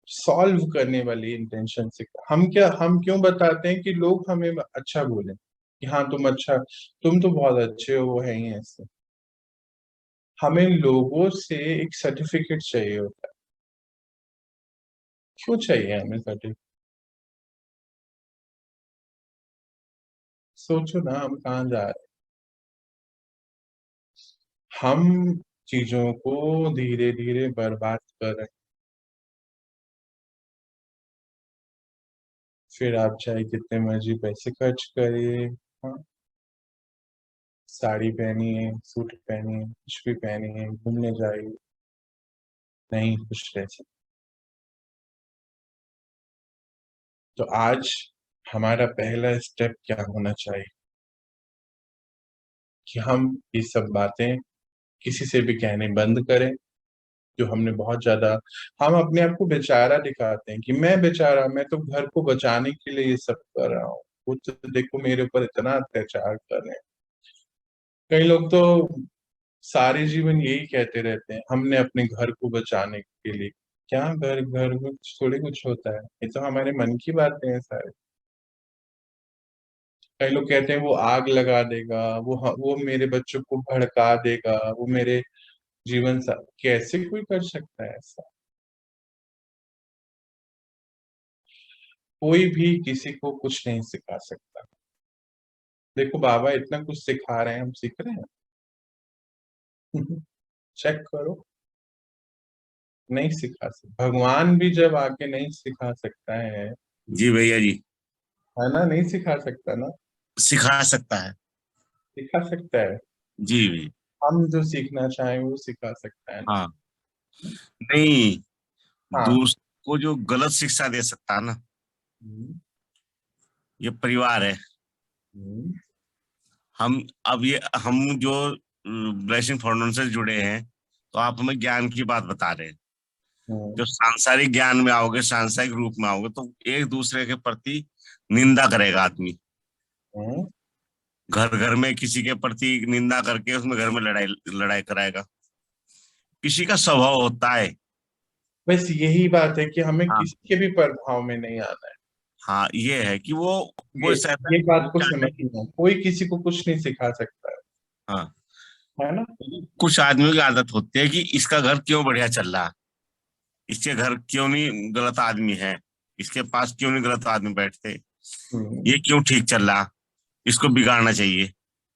A: सॉल्व करने वाली इंटेंशन से। हम क्यों बताते हैं कि लोग हमें अच्छा बोले कि हाँ तुम अच्छा, तुम तो बहुत अच्छे हो, वो है ही ऐसे। हमें लोगों से एक सर्टिफिकेट चाहिए होता है। क्यों चाहिए हमें सर्टिफिकेट? सोचो ना, हम कहाँ जा रहे हैं। हम चीजों को धीरे धीरे बर्बाद कर रहे हैं। फिर आप चाहे कितने मर्जी पैसे खर्च करिए, हाँ, साड़ी पहनिए, सूट पहनिए, कुछ भी पहनिए, घूमने जाइए, नहीं खुश रह सकते। तो आज हमारा पहला स्टेप क्या होना चाहिए कि हम ये सब बातें किसी से भी कहने बंद करें। जो हमने बहुत ज्यादा, हम अपने आप को बेचारा दिखाते हैं कि मैं बेचारा, मैं तो घर को बचाने के लिए ये सब कर रहा हूँ, वो तो देखो मेरे ऊपर इतना अत्याचार कर रहे हैं। कई लोग तो सारे जीवन यही कहते रहते हैं, हमने अपने घर को बचाने के लिए। क्या घर घर में थोड़ी कुछ होता है, ये तो हमारे मन की बातें हैं सारे। कई लोग कहते हैं वो आग लगा देगा, वो मेरे बच्चों को भड़का देगा, वो मेरे जीवन सा। कैसे कोई कर सकता है ऐसा? कोई भी किसी को कुछ नहीं सिखा सकता। देखो बाबा इतना कुछ सिखा रहे हैं, हम सीख रहे हैं? चेक करो, नहीं सिखा सकता। भगवान भी जब आके नहीं सिखा सकता है
D: जी भैया जी,
A: है ना, नहीं सिखा सकता ना।
D: सिखा सकता है।
A: सिखा सकता है,
D: जी भैया।
A: हम जो सीखना चाहें वो सिखा सकता है ना।
D: हाँ, नहीं,
A: हाँ।
D: दूसरे को जो गलत शिक्षा दे सकता है ना,
A: हम्म,
D: ये परिवार है।
A: हम्म,
D: हम अब ये हम जो ब्लेसिंग फाउंडेशन से जुड़े हैं, तो आप हमें ज्ञान की बात बता रहे हैं।
A: हम्म,
D: जब सांसारिक ज्ञान में आओगे, सांसारिक रूप में आओगे, तो एक दूसरे के प्रति निंदा करेगा आदमी।
A: हम्म।
D: घर घर में किसी के प्रति निंदा करके उसमें घर में लड़ाई लड़ाई कराएगा। किसी का स्वभाव होता है।
A: बस यही बात है कि हमें
D: हाँ,
A: किसी के भी प्रभाव में नहीं आना है।
D: हाँ, ये है कि वो
A: ये
D: कोई ऐसा
A: ये बात को
D: चाहते कि
A: समझना, कोई किसी को कुछ नहीं सिखा सकता
D: हाँ,
A: है ना।
D: कुछ आदमियों की आदत होती है कि इसका घर क्यों बढ़िया चल रहा है, इसके घर क्यों नहीं गलत आदमी है, इसके पास क्यों नहीं गलत आदमी बैठते,
A: हम्म।
D: ये क्यों ठीक चल रहा, इसको बिगाड़ना चाहिए।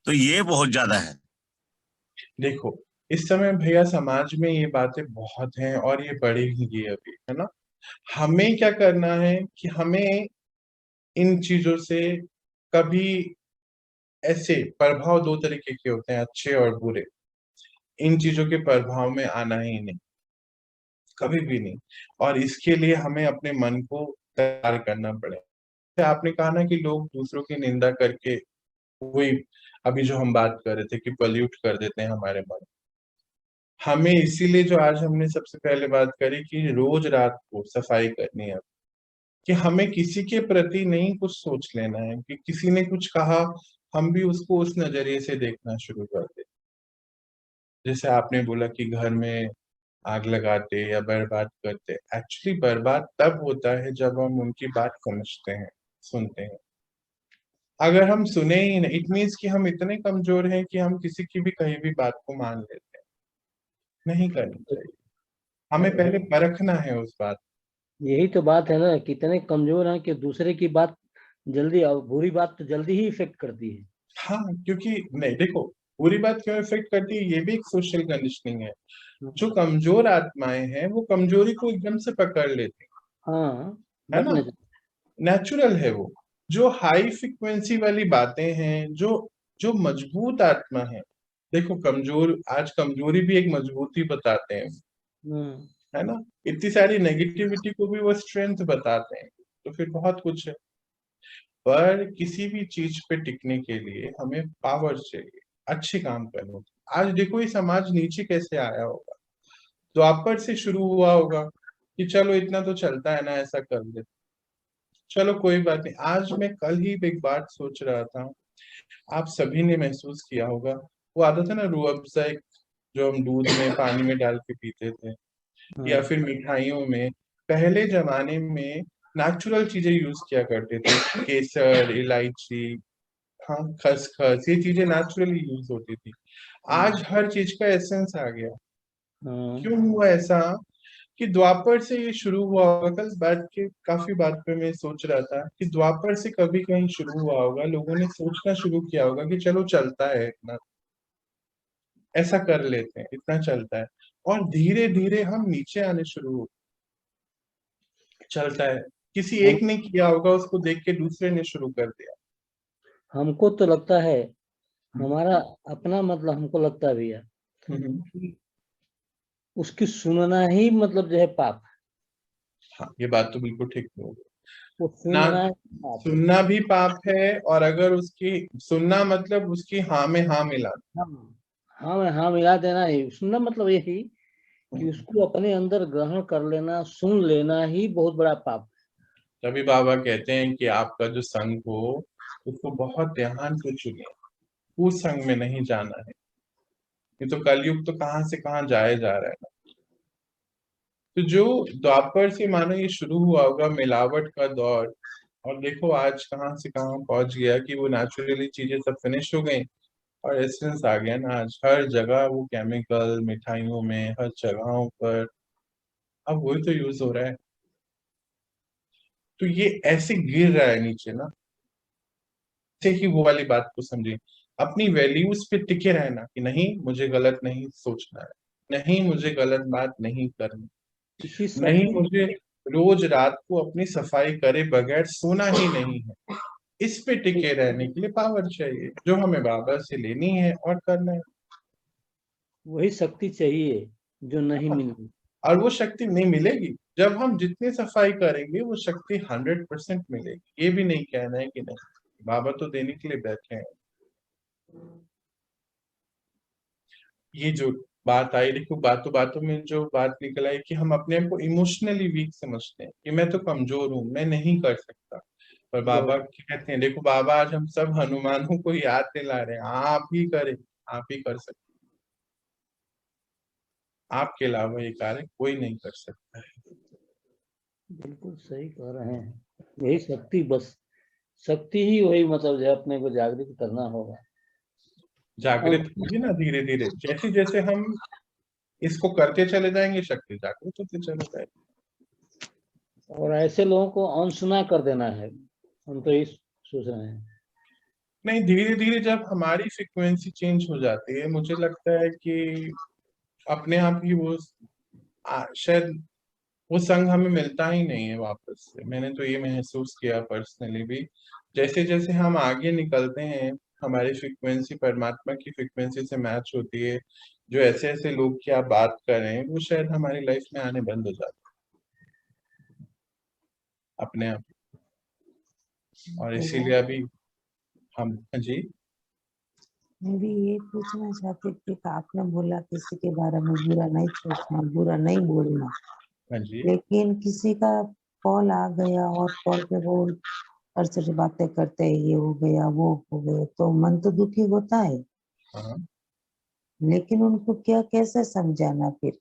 D: तो ये बहुत ज्यादा है।
A: देखो, इस समय भैया समाज में ये बातें बहुत हैं और ये बढ़ेंगी अभी, है ना। हमें क्या करना है कि हमें इन चीजों से कभी, ऐसे प्रभाव दो तरीके के होते हैं, अच्छे और बुरे। इन चीजों के प्रभाव में आना ही नहीं, कभी भी नहीं। और इसके लिए हमें अपने मन को तैयार करना पड़ेगा। आपने कहा ना कि लोग दूसरों की निंदा करके, वही अभी जो हम बात कर रहे थे कि पॉल्यूट कर देते हैं हमारे मन। हमें इसीलिए जो आज हमने सबसे पहले बात करी कि रोज रात को सफाई करनी है, कि हमें किसी के प्रति नहीं कुछ सोच लेना है कि किसी ने कुछ कहा, हम भी उसको उस नजरिए से देखना शुरू कर दे। जैसे आपने बोला कि घर में आग लगाते या बर्बाद करते, एक्चुअली बर्बाद तब होता है जब हम उनकी बात समझते हैं, सुनते हैं। अगर हम सुने ही नहीं, इट मीन्स कि हम इतने कमजोर हैं कि हम किसी की भी कहीं भी बात को मान लेते हैं। नहीं करनी चाहिए, हमें पहले परखना है उस बात।
G: यही तो बात है ना, कितने कमजोर हैं कि दूसरे की बात जल्दी, और बुरी बात तो जल्दी ही इफेक्ट करती है।
A: हाँ, क्योंकि नहीं देखो, बुरी बात क्यों इफेक्ट करती है, ये भी एक सोशल कंडीशनिंग है। जो कमजोर आत्माएं हैं वो कमजोरी को एकदम से पकड़ लेती
G: हाँ,
A: है ना,
G: बटने
A: नेचुरल है वो। जो हाई फ्रिक्वेंसी वाली बातें हैं, जो जो मजबूत आत्मा है, देखो कमजोर, आज कमजोरी भी एक मजबूती बताते हैं, है ना। इतनी सारी नेगेटिविटी को भी वो स्ट्रेंथ बताते हैं, तो फिर बहुत कुछ है। पर किसी भी चीज पे टिकने के लिए हमें पावर चाहिए, अच्छे काम करने की। आज देखो ये समाज नीचे कैसे आया होगा, द्वापर से शुरू हुआ होगा कि चलो इतना तो चलता है ना, ऐसा कर ले। चलो कोई बात नहीं। आज मैं कल ही एक बात सोच रहा था, आप सभी ने महसूस किया होगा, वो आता था ना रूह अफ़ज़ा, एक जो हम दूध में पानी में डाल के पीते थे, या फिर मिठाइयों में। पहले जमाने में नेचुरल चीजें यूज किया करते थे, केसर, इलायची, हाँ, खसखस, ये चीजें नेचुरली यूज होती थी। आज हर चीज का एसेंस आ गया। क्यों हुआ ऐसा? कि द्वापर से ये शुरू हुआ होगा। कल बैठ के काफी बात पे मैं सोच रहा था कि द्वापर से कभी कहीं शुरू हुआ होगा, लोगों ने सोचना शुरू किया होगा कि चलो चलता है इतना, ऐसा कर लेते हैं, इतना चलता है, और धीरे धीरे हम नीचे आने शुरू हो, चलता है। किसी एक ने किया होगा, उसको देख के दूसरे ने शुरू कर दिया।
G: हमको तो लगता है, हमारा अपना मतलब हमको लगता भी है कि उसकी सुनना ही मतलब जो है पाप।
A: हाँ, ये बात तो बिल्कुल ठीक होगी।
G: वो
A: ना
G: सुनना है पाप।
A: सुनना भी पाप है, और अगर उसकी सुनना मतलब उसकी हाँ में हाँ मिला।
G: हाँ में हाँ मिला देना ही सुनना, मतलब यही कि उसको अपने अंदर ग्रहण कर लेना, सुन लेना ही बहुत बड़ा पाप।
A: तभी बाबा कहते हैं कि आपका जो संग हो उसको बहुत ध्यान से चुने, उस संग में नहीं जाना है। ये तो कलयुग तो कहाँ से कहाँ जाया जा रहा है ना। तो जो द्वापर से मानो ये शुरू हुआ होगा मिलावट का दौर, और देखो आज कहाँ से कहाँ पहुंच गया कि वो नेचुरली चीजें सब फिनिश हो गई, और एसेंस आ गया ना। आज हर जगह वो केमिकल, मिठाइयों में, हर जगहों पर अब वही तो यूज हो रहा है। तो ये ऐसे गिर रहा है नीचे ना, से ही वो वाली बात को समझे, अपनी वैल्यूज पे टिके रहना कि नहीं मुझे गलत नहीं सोचना है, नहीं मुझे गलत बात नहीं करनी,
G: इसी
A: नहीं
G: शक्ति
A: मुझे रोज रात को अपनी सफाई करे बगैर सोना ही नहीं है। इस पे टिके रहने के लिए पावर चाहिए, जो हमें बाबा से लेनी है और करना है।
G: वही शक्ति चाहिए जो नहीं मिली।
A: और वो शक्ति नहीं मिलेगी, जब हम जितनी सफाई करेंगे वो शक्ति 100% मिलेगी। ये भी नहीं कहना है कि नहीं, बाबा तो देने के लिए बैठे हैं। ये जो बात आई, देखो बातों बातों में जो बात निकल आई कि हम अपने आप को इमोशनली वीक समझते हैं कि मैं तो कमजोर हूं, मैं नहीं कर सकता। पर बाबा कहते हैं, देखो बाबा आज हम सब हनुमानों को याद दिला रहे हैं, आप ही करें, आप ही कर सकते, आपके अलावा ये कार्य कोई नहीं कर सकता है।
G: बिल्कुल सही कह रहे हैं। यही शक्ति, बस शक्ति ही वही मतलब जो है अपने को जागृत करना होगा।
A: जागृत होगी ना धीरे धीरे, जैसे जैसे हम इसको करते चले जाएंगे, शक्ति जागृत होते चले जाएगी।
G: और ऐसे लोगों को अनसुना कर देना है, हम तो यही सोच रहे हैं।
A: नहीं, धीरे धीरे जब हमारी फ्रीक्वेंसी चेंज हो जाती है, मुझे लगता है कि अपने आप ही वो शायद वो संग हमें मिलता ही नहीं है वापस से। मैंने तो ये महसूस किया पर्सनली भी, जैसे जैसे हम आगे निकलते हैं, हमारी फ्रीक्वेंसी परमात्मा की फ्रीक्वेंसी से मैच होती है। जो ऐसे ऐसे लोग की आप बात कर रहे हैं, वो शायद हमारी लाइफ में आने बंद हो जाते हैं अपने आप। और इसीलिए अभी हम, हाँ जी,
H: मैं भी ये पूछना चाहती थी कि आपने बोला किसी के बारे में बुरा नहीं सोचना, बुरा नहीं बोलना,
A: हाँ जी,
H: लेकिन किसी का कॉल आ गया और कॉल पे वो अर्चरी बातें करते हैं, ये हो गया वो हो गया, तो मन तो दुखी होता है,
A: हाँ
H: लेकिन उनको क्या कैसे समझाना फिर?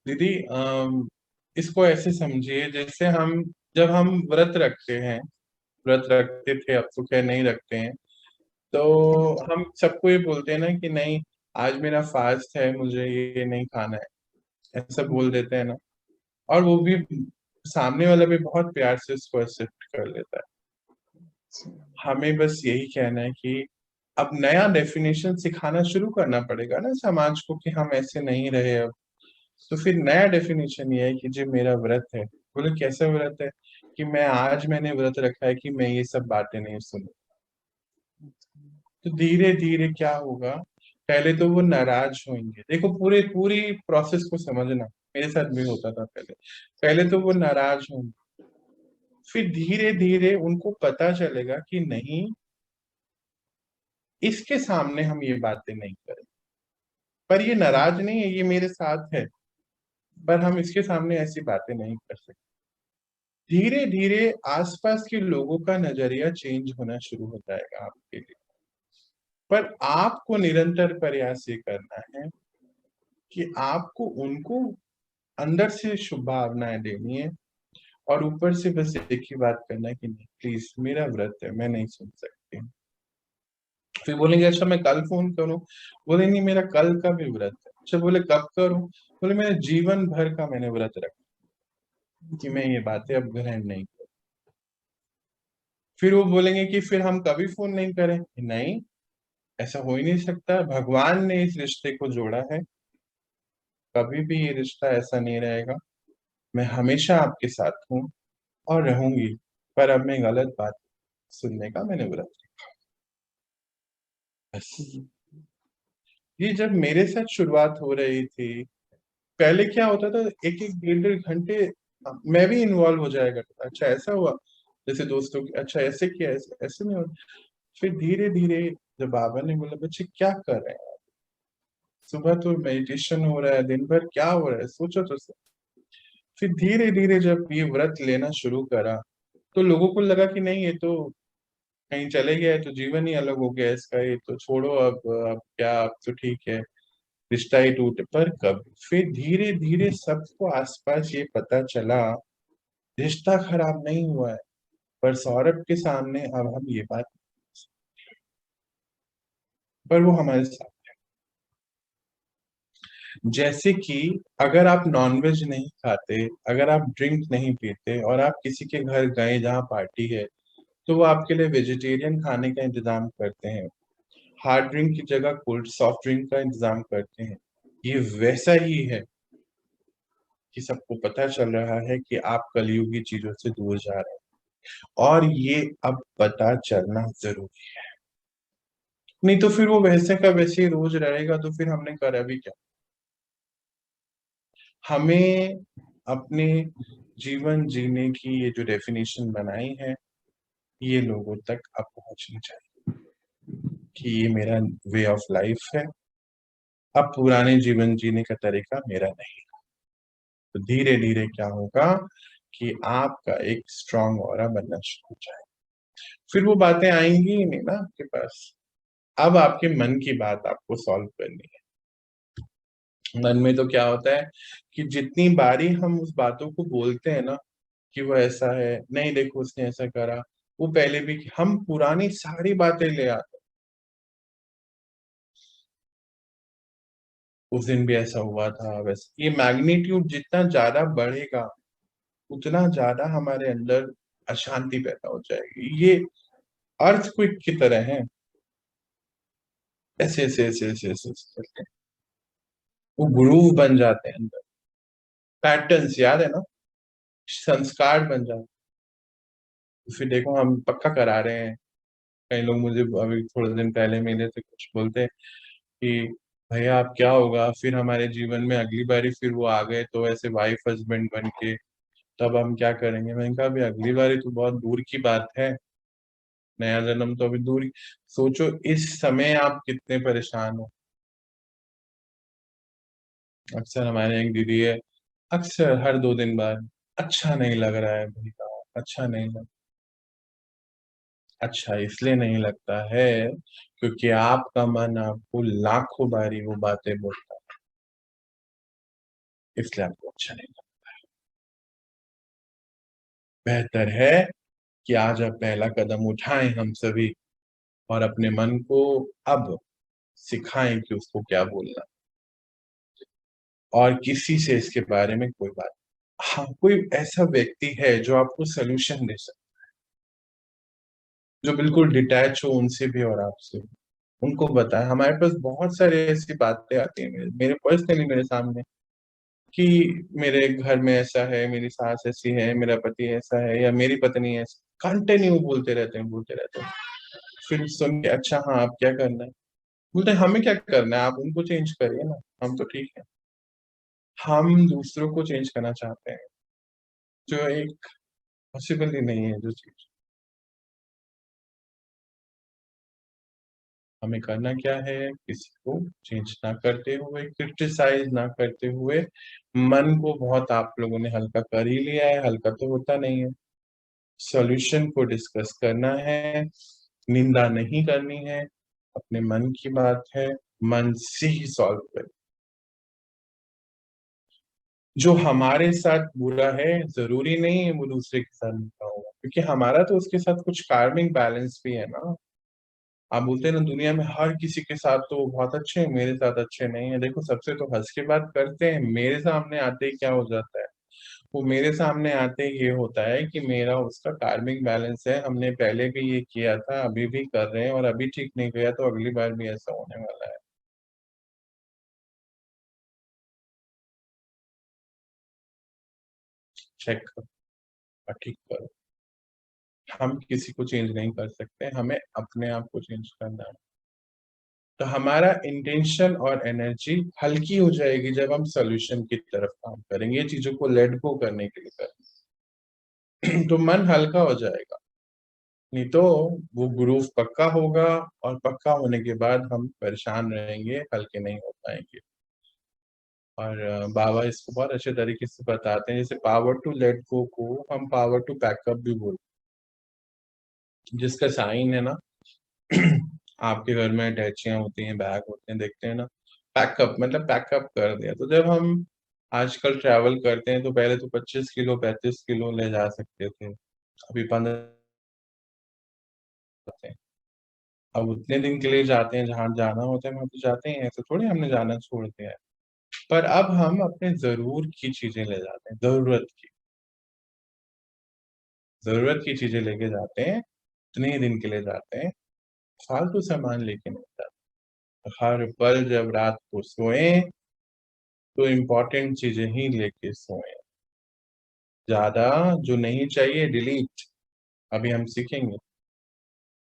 A: दीदी, इसको ऐसे समझिए जैसे हम, जब हम व्रत रखते हैं, व्रत रखते थे, अब तो खैर नहीं रखते हैं, तो हम सबको ये बोलते हैं ना कि नहीं आज मेरा फास्ट है, मुझे ये नहीं खाना है, ऐसा बोल देते हैं ना। और वो भी सामने वाला भी बहुत प्यार से इसको एक्सेप्ट कर लेता है। हमें बस यही कहना है कि अब नया डेफिनेशन सिखाना शुरू करना पड़ेगा ना समाज को कि हम ऐसे नहीं रहे अब। तो फिर नया डेफिनेशन ये है कि जो मेरा व्रत है, बोले कैसा व्रत है, कि मैं आज मैंने व्रत रखा है कि मैं ये सब बातें नहीं सुनूं। तो धीरे धीरे क्या होगा, पहले तो वो नाराज होंगे। देखो पूरी प्रोसेस को समझना, मेरे साथ भी होता था पहले। पहले तो वो नाराज होंगे, फिर धीरे धीरे उनको पता चलेगा कि नहीं, इसके सामने हम ये बातें नहीं करें। पर ये नाराज नहीं है, ये मेरे साथ है, पर हम इसके सामने ऐसी बातें नहीं कर सकते। धीरे धीरे आसपास के लोगों का नजरिया चेंज होना शुरू हो जाएगा आपके लिए। पर आपको निरंतर प्रयास ये करना है कि आपको उनको अंदर से शुभ भावनाएं देनी है और ऊपर से बस एक ही बात करना है कि नहीं प्लीज मेरा व्रत है, मैं नहीं सुन सकती। फिर बोलेंगे अच्छा मैं कल फोन करूं, बोले नहीं मेरा कल का भी व्रत है। अच्छा बोले कब करूं, बोले मेरे जीवन भर का मैंने व्रत रखा कि मैं ये बातें अब ग्रहण नहीं करूं। फिर वो बोलेंगे कि फिर हम कभी फोन नहीं करें, नहीं ऐसा हो ही नहीं सकता, भगवान ने इस रिश्ते को जोड़ा है, कभी भी ये रिश्ता ऐसा नहीं रहेगा, मैं हमेशा आपके साथ हूँ और रहूंगी, पर अब मैं गलत बात सुनने का मैंने व्रत रखा। बस ये जब मेरे साथ शुरुआत हो रही थी, पहले क्या होता था एक एक डेढ़ डेढ़ घंटे मैं भी इन्वॉल्व हो जाया करता था। अच्छा ऐसा हुआ, जैसे दोस्तों की अच्छा ऐसे किया, ऐसे ऐसे नहीं हुआ। फिर धीरे धीरे जब बाबा ने बोला बच्चे क्या कर रहे हैं, सुबह तो मेडिटेशन हो रहा है, दिन भर क्या हो रहा है सोचो तो सही। फिर धीरे धीरे जब ये व्रत लेना शुरू करा तो लोगों को लगा कि नहीं ये तो कहीं चले गया है, तो जीवन ही अलग हो गया इसका, ये तो छोड़ो अब क्या, अब तो ठीक है, रिश्ता ही टूटे। पर कब फिर धीरे धीरे सबको आसपास ये पता चला रिश्ता खराब नहीं हुआ है, पर सौरभ के सामने अब हम ये बात, पर वो हमारे साथ। जैसे कि अगर आप नॉनवेज नहीं खाते, अगर आप ड्रिंक नहीं पीते और आप किसी के घर गए जहाँ पार्टी है, तो वो आपके लिए वेजिटेरियन खाने का इंतजाम करते हैं, हार्ड ड्रिंक की जगह कोल्ड सॉफ्ट ड्रिंक का इंतजाम करते हैं। ये वैसा ही है कि सबको पता चल रहा है कि आप कलयुगी चीजों से दूर जा रहे हैं और ये अब पता चलना जरूरी है, नहीं तो फिर वो वैसे का वैसे ही रोज रहेगा तो फिर हमने करा भी क्या। हमें अपने जीवन जीने की ये जो डेफिनेशन बनाई है ये लोगों तक अब पहुंचनी चाहिए कि ये मेरा वे ऑफ लाइफ है, अब पुराने जीवन जीने का तरीका मेरा नहीं। तो धीरे धीरे क्या होगा कि आपका एक स्ट्रांग ऑरा बनना शुरू हो जाए, फिर वो बातें आएंगी ही नहीं ना आपके पास। अब आपके मन की बात आपको सॉल्व करनी है। मन में तो क्या होता है कि जितनी बारी हम उस बातों को बोलते हैं ना कि वो ऐसा है, नहीं देखो उसने ऐसा करा, वो पहले भी हम पुरानी सारी बातें ले आते, उस दिन भी ऐसा हुआ था वैसे। ये मैग्नीट्यूड जितना ज्यादा बढ़ेगा उतना ज्यादा हमारे अंदर अशांति पैदा हो जाएगी। ये अर्थक्वेक की तरह है, ऐसे ऐसे ऐसे ऐसे ऐसे ऐसे करके वो ग्रूव बन जाते हैं अंदर, पैटर्न्स याद है ना, संस्कार बन जाते हैं। फिर देखो हम पक्का करा रहे हैं, कई लोग मुझे अभी थोड़े दिन पहले मिले थे, कुछ बोलते हैं कि भैया आप क्या होगा फिर हमारे जीवन में अगली बारी फिर वो आ गए तो ऐसे वाइफ हस्बैंड बन के, तब हम क्या करेंगे। मैंने कहा अभी अगली बारी तो बहुत दूर की बात है, नया जन्म तो अभी दूर। सोचो इस समय आप कितने परेशान हो। अक्सर हमारे एक दीदी है, अक्सर हर 2 दिन बाद अच्छा नहीं लग रहा है भैया, अच्छा नहीं लग, अच्छा इसलिए नहीं लगता है क्योंकि आपका मन आपको लाखों बारी वो बातें बोलता है, इसलिए आपको अच्छा नहीं लगता। बेहतर है कि आज आप पहला कदम उठाएं हम सभी और अपने मन को अब सिखाएं कि उसको क्या बोलना, और किसी से इसके बारे में कोई बात, हाँ कोई ऐसा व्यक्ति है जो आपको सोल्यूशन दे सकता, जो बिल्कुल डिटैच हो उनसे भी और आपसे भी, उनको बताएं। हमारे पास बहुत सारे ऐसी बातें आती हैं मेरे पर्सनली मेरे सामने कि मेरे घर में ऐसा है, मेरी सास ऐसी है, मेरा पति ऐसा है या मेरी पत्नी ऐसी, कंटिन्यू बोलते रहते हैं बोलते रहते हैं। फिर सुन के अच्छा हाँ आप क्या करना है, बोलते हैं हमें क्या करना है, आप उनको चेंज करिए ना, हम तो ठीक है। हम दूसरों को चेंज करना चाहते हैं जो एक पॉसिबल ही नहीं है जो चीज। हमें करना क्या है, किसी को चेंज ना करते हुए, क्रिटिसाइज ना करते हुए, मन को बहुत आप लोगों ने हल्का कर ही लिया है, हल्का तो होता नहीं है। सॉल्यूशन को डिस्कस करना है, निंदा नहीं करनी है, अपने मन की बात है, मन से ही सॉल्व करें। जो हमारे साथ बुरा है जरूरी नहीं है वो दूसरे के साथ बुरा होगा, क्योंकि हमारा तो उसके साथ कुछ कार्मिक बैलेंस भी है ना। आप बोलते हैं ना दुनिया में हर किसी के साथ तो वो बहुत अच्छे हैं, मेरे साथ अच्छे नहीं है। देखो सबसे तो हंस के बात करते हैं, मेरे सामने आते ही क्या हो जाता है, वो मेरे सामने आते ही ये होता है कि मेरा उसका कार्मिक बैलेंस है, हमने पहले भी ये किया था, अभी भी कर रहे हैं, और अभी ठीक नहीं गया तो अगली बार भी ऐसा होने वाला है। चेक करो और ठीक करो। हम किसी को चेंज नहीं कर सकते, हमें अपने आप को चेंज करना है। तो हमारा इंटेंशन और एनर्जी हल्की हो जाएगी जब हम सॉल्यूशन की तरफ काम करेंगे, चीजों को लेट गो करने के लिए करेंगे तो मन हल्का हो जाएगा। नहीं तो वो ग्रूव पक्का होगा, और पक्का होने के बाद हम परेशान रहेंगे, हल्के नहीं हो पाएंगे। और बाबा इसको बहुत अच्छे तरीके से बताते हैं, जैसे पावर टू लेट गो को हम पावर टू पैकअप भी बोलते हैं, जिसका साइन है ना आपके घर में अटैचियां होती हैं, बैग होते हैं, देखते हैं ना, पैकअप मतलब पैकअप कर दिया। तो जब हम आजकल ट्रैवल करते हैं तो पहले तो 25 किलो 35 किलो ले जा सकते थे, अभी 15 हैं। अब उतने दिन के लिए जाते हैं, जहाँ जाना होता है वहां तो जाते हैं, ऐसे थोड़ी हमने जाना छोड़ दिया है। पर अब हम अपने जरूर की चीजें ले जाते हैं, जरूरत की चीजें लेके जाते हैं, इतने ही दिन के लिए जाते हैं, फालतू सामान लेके नहीं जाते। हर पल जब रात को सोए तो इम्पोर्टेंट चीजें ही लेके सोए, ज्यादा जो नहीं चाहिए डिलीट। अभी हम सीखेंगे।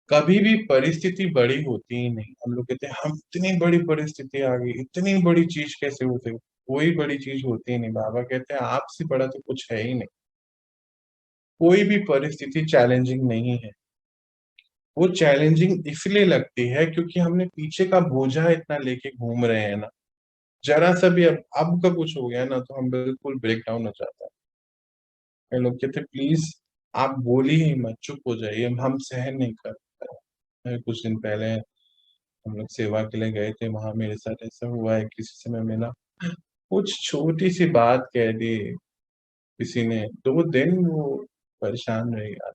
A: कभी भी परिस्थिति बड़ी होती ही नहीं। हम लोग कहते हैं हम इतनी बड़ी परिस्थिति आ गई, इतनी बड़ी चीज कैसे हो गई, कोई बड़ी चीज होती ही नहीं। बाबा कहते हैं आपसे बड़ा तो कुछ है ही नहीं। कोई भी परिस्थिति चैलेंजिंग नहीं है, वो चैलेंजिंग इसलिए लगती है क्योंकि हमने पीछे का बोझा इतना लेके घूम रहे हैं ना। जरा सा भी अब का कुछ हो गया ना तो हम बिल्कुल ब्रेक डाउन हो जाता है। कई लोग कहते प्लीज आप बोली ही मत, चुप हो जाइए, हम सहन नहीं कर पाए। कुछ दिन पहले हम लोग सेवा के लिए गए थे, वहां मेरे साथ ऐसा हुआ है, किसी से मैं मिला, कुछ छोटी सी बात कह दी किसी ने, 2 दिन वो परेशान रह गया।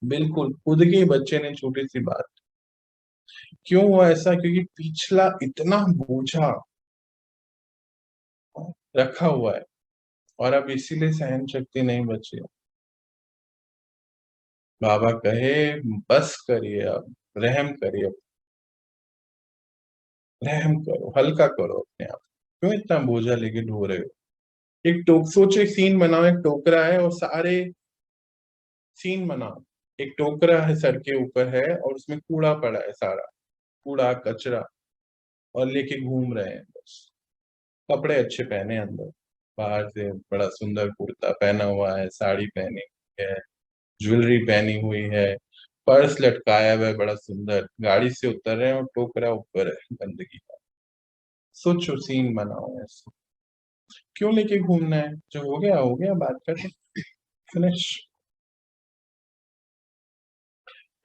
A: बिल्कुल खुद के बच्चे ने छोटी सी बात। क्यों हुआ ऐसा? क्योंकि पिछला इतना बोझा रखा हुआ है, और अब इसीलिए सहन शक्ति नहीं बची है। बाबा कहे बस करिए, अब रहम करिए, रहम करो, हल्का करो अपने आप। क्यों इतना बोझा लेके ढो रहे हो? एक टोक सोचो, एक सीन बनाओ, एक टोकरा है और सारे सीन बनाओ। एक टोकरा है, सर के ऊपर है, और उसमें कूड़ा पड़ा है, सारा कूड़ा कचरा, और लेके घूम रहे हैं बस। कपड़े अच्छे पहने अंदर, बाहर से बड़ा सुंदर कुर्ता पहना हुआ है, साड़ी पहनी हुई है, ज्वेलरी पहनी हुई है, पर्स लटकाया हुआ है बड़ा सुंदर, गाड़ी से उतर रहे हैं और टोकरा ऊपर है गंदगी का। सोचो सीन बनाओ ऐसे। क्यों लेके घूमना है? जो हो गया, बात करते फिनिश।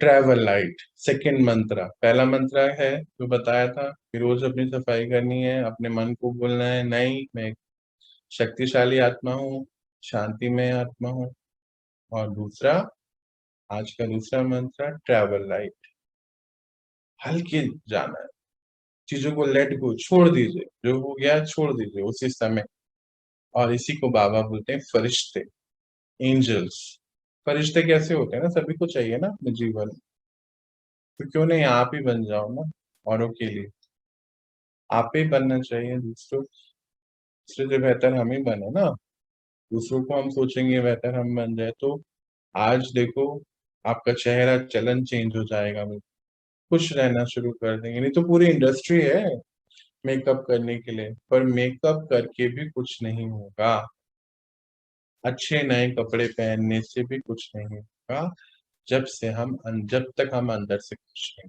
A: ट्रैवल लाइट सेकंड मंत्र। पहला मंत्र है जो बताया था कि रोज अपनी सफाई करनी है, अपने मन को बोलना है नहीं मैं एक शक्तिशाली आत्मा हूँ, शांति में आत्मा हूँ। और दूसरा, आज का दूसरा मंत्र, ट्रैवल लाइट, हल्के जाना है, चीजों को लेट गो, छोड़ दीजिए, जो हो गया छोड़ दीजिए उसी समय। और इसी को बाबा बोलते हैं फरिश्ते, एंजल्स। फरिश्ते कैसे होते हैं ना, सभी को चाहिए ना अपने जीवन, तो क्यों नहीं आप ही बन जाओ ना औरों के लिए। आप ही बनना चाहिए, दूसरों से बेहतर हम ही बने ना। दूसरों को हम सोचेंगे बेहतर हम बन जाए तो आज देखो आपका चेहरा चलन चेंज हो जाएगा, खुश रहना शुरू कर देंगे। नहीं तो पूरी इंडस्ट्री है मेकअप करने के लिए, पर मेकअप करके भी कुछ नहीं होगा, अच्छे नए कपड़े पहनने से भी कुछ नहीं होगा, जब तक हम अंदर से खुश नहीं।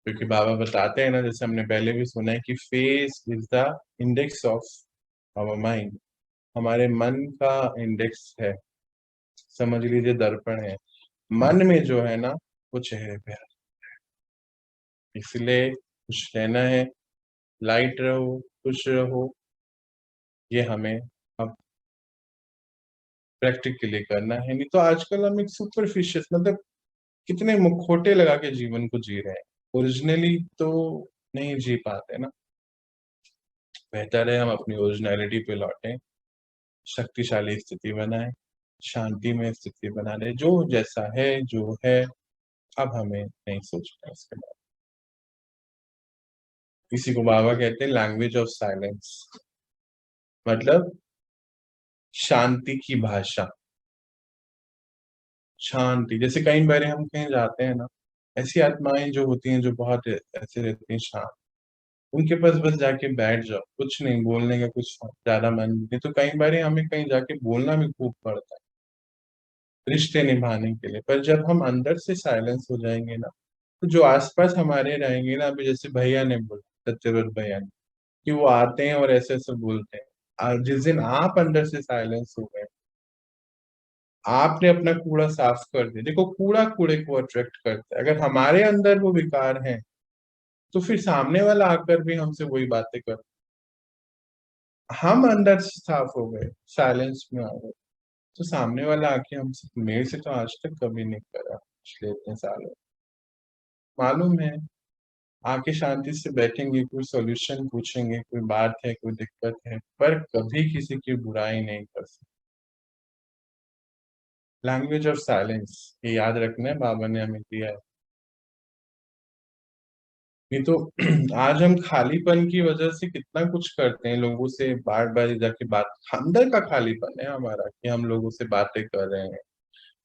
A: क्योंकि बाबा बताते हैं ना, जैसे हमने पहले भी सुना है कि face is the index of our mind, हमारे मन का इंडेक्स है, समझ लीजिए दर्पण है। मन में जो है ना वो चेहरे पे है, इसलिए खुश रहना है, लाइट रहो, खुश रहो, ये हमें अब प्रैक्टिकली करना है। नहीं तो आजकल हम एक सुपरफिशियल, मतलब कितने मुखौटे लगा के जीवन को जी रहे हैं, ओरिजिनली तो नहीं जी पाते ना। बेहतर है हम अपनी ओरिजिनलिटी पे लौटें, शक्तिशाली स्थिति बनाएं, शांति में स्थिति बना ले, जो जैसा है जो है, अब हमें नहीं सोचना इसके बारे में। इसी को बाबा कहते हैं लैंग्वेज ऑफ साइलेंस, मतलब शांति की भाषा। शांति, जैसे कई बार हम कहीं जाते हैं ना, ऐसी आत्माएं जो होती हैं जो बहुत ऐसे रहती हैं शांत, उनके पास बस जाके बैठ जाओ, कुछ नहीं बोलने का, कुछ ज्यादा मन नहीं। तो कई बार हमें कहीं जाके बोलना भी खूब पड़ता है रिश्ते निभाने के लिए, पर जब हम अंदर से साइलेंस हो जाएंगे ना, तो जो आसपास हमारे रहेंगे ना, अभी जैसे भैया ने बोला, सत्यव्रत भैया ने, कि वो आते हैं और ऐसे ऐसे बोलते हैं, जिस दिन आप अंदर से साइलेंस हो गए, आपने अपना कूड़ा साफ कर दिया, देखो कूड़ा कूड़े को अट्रैक्ट करता है, अगर हमारे अंदर वो विकार है तो फिर सामने वाला आकर भी हमसे वही बातें कर, हम अंदर से साफ हो गए, साइलेंस में आ गए, तो सामने वाला आके हमसे, मेरे से तो आज तक कभी नहीं करा पिछले इतने सालों, मालूम है, आके शांति से बैठेंगे, कोई सॉल्यूशन पूछेंगे, कोई बात है, कोई दिक्कत है, पर कभी किसी की बुराई नहीं कर सकते। लैंग्वेज ऑफ साइलेंस, ये याद रखना है, बाबा ने हमें दिया है। नहीं तो आज हम खालीपन की वजह से कितना कुछ करते हैं, लोगों से बार बार जाके बात, अंदर का खालीपन है हमारा कि हम लोगों से बातें कर रहे हैं,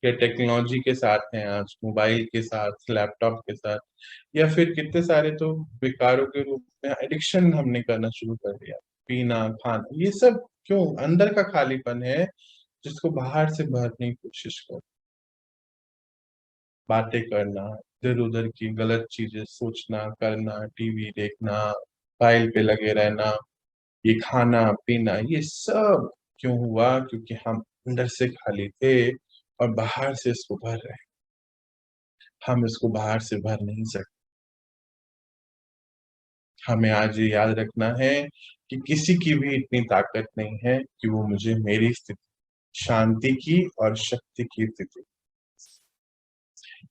A: या टेक्नोलॉजी के साथ हैं, आज मोबाइल के साथ, लैपटॉप के साथ, या फिर कितने सारे तो विकारों के रूप में एडिक्शन हमने करना शुरू कर दिया, पीना खाना, ये सब क्यों? अंदर का खालीपन है जिसको बाहर से भरने की कोशिश कर, बातें करना, इधर उधर की गलत चीजें सोचना करना, टीवी देखना, फाइल पे लगे रहना, ये खाना पीना, ये सब क्यों हुआ? क्योंकि हम अंदर से खाली थे और बाहर से इसको भर रहे हैं। हम इसको बाहर से भर नहीं सकते। हमें आज ये याद रखना है कि किसी की भी इतनी ताकत नहीं है कि वो मुझे मेरी स्थिति, शांति की और शक्ति की स्थिति,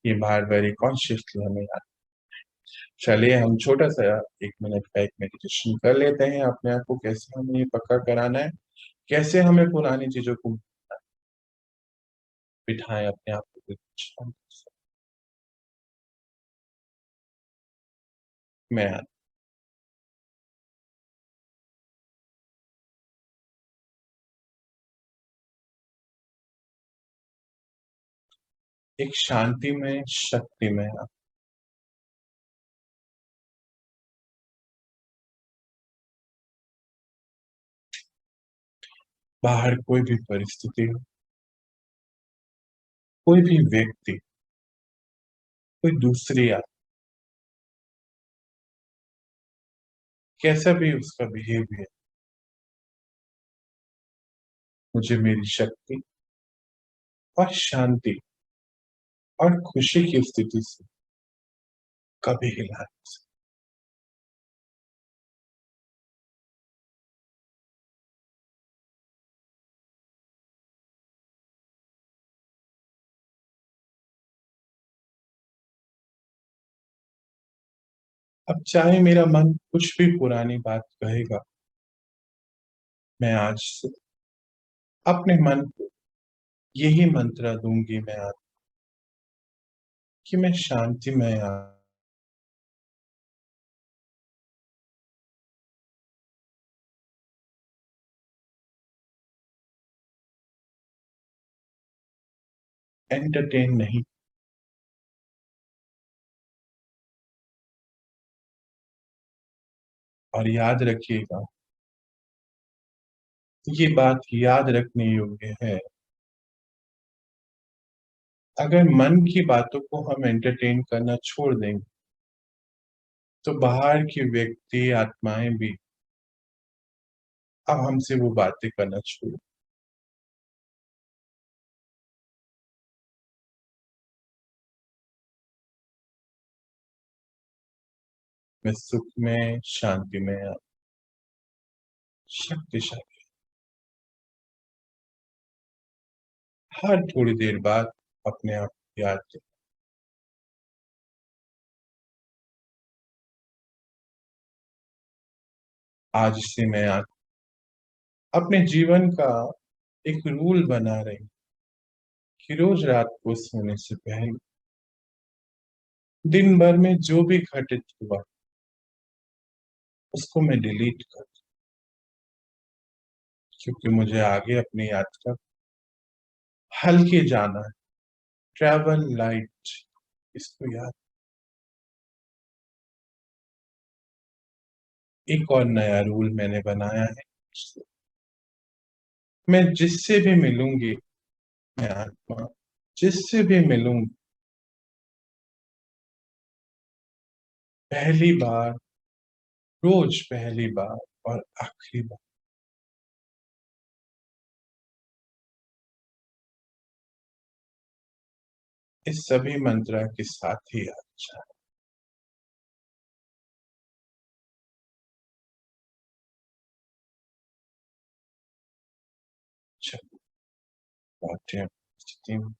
A: ये बार बार कॉन्शियसली हमें याद। चलिए हम छोटा सा 1 मिनट का एक मेडिटेशन कर लेते हैं अपने आप को, कैसे हमें ये पक्का कराना है, कैसे हमें पुरानी चीजों को बिठाएं अपने आप को शांति से। मैं एक शांति में, शक्ति में, बाहर कोई भी परिस्थिति हो, कोई भी व्यक्ति, कोई दूसरी कैसा भी उसका बिहेवियर, मुझे मेरी शक्ति और शांति और खुशी की स्थिति से कभी हिला नहीं सकता। अब चाहे मेरा मन कुछ भी पुरानी बात कहेगा, मैं आज से अपने मन को यही मंत्र दूंगी मैं आज, कि मैं शांति में एंटरटेन नहीं। और याद रखिएगा, ये बात याद रखने योग्य है, अगर मन की बातों को हम एंटरटेन करना छोड़ देंगे तो बाहर की व्यक्ति आत्माएं भी अब हमसे वो बातें करना छोड़। मैं सुख में, शांति में, शक्तिशाली। हर थोड़ी देर बाद अपने आप को याद दें, आज से मैं अपने जीवन का एक रूल बना रही कि रोज रात को सोने से पहले दिन भर में जो भी घटित हुआ उसको मैं डिलीट कर दूं, क्योंकि मुझे आगे अपनी यात्रा हल्के जाना है। ट्रैवल लाइट, इसको याद। एक और नया रूल मैंने बनाया है, मैं जिससे भी मिलूंगी, मैं आत्मा जिससे भी मिलूंगी, पहली बार, रोज पहली बार और आखिरी बार इस सभी मंत्रा के साथ ही अच्छा। चलो, बातें स्थिति में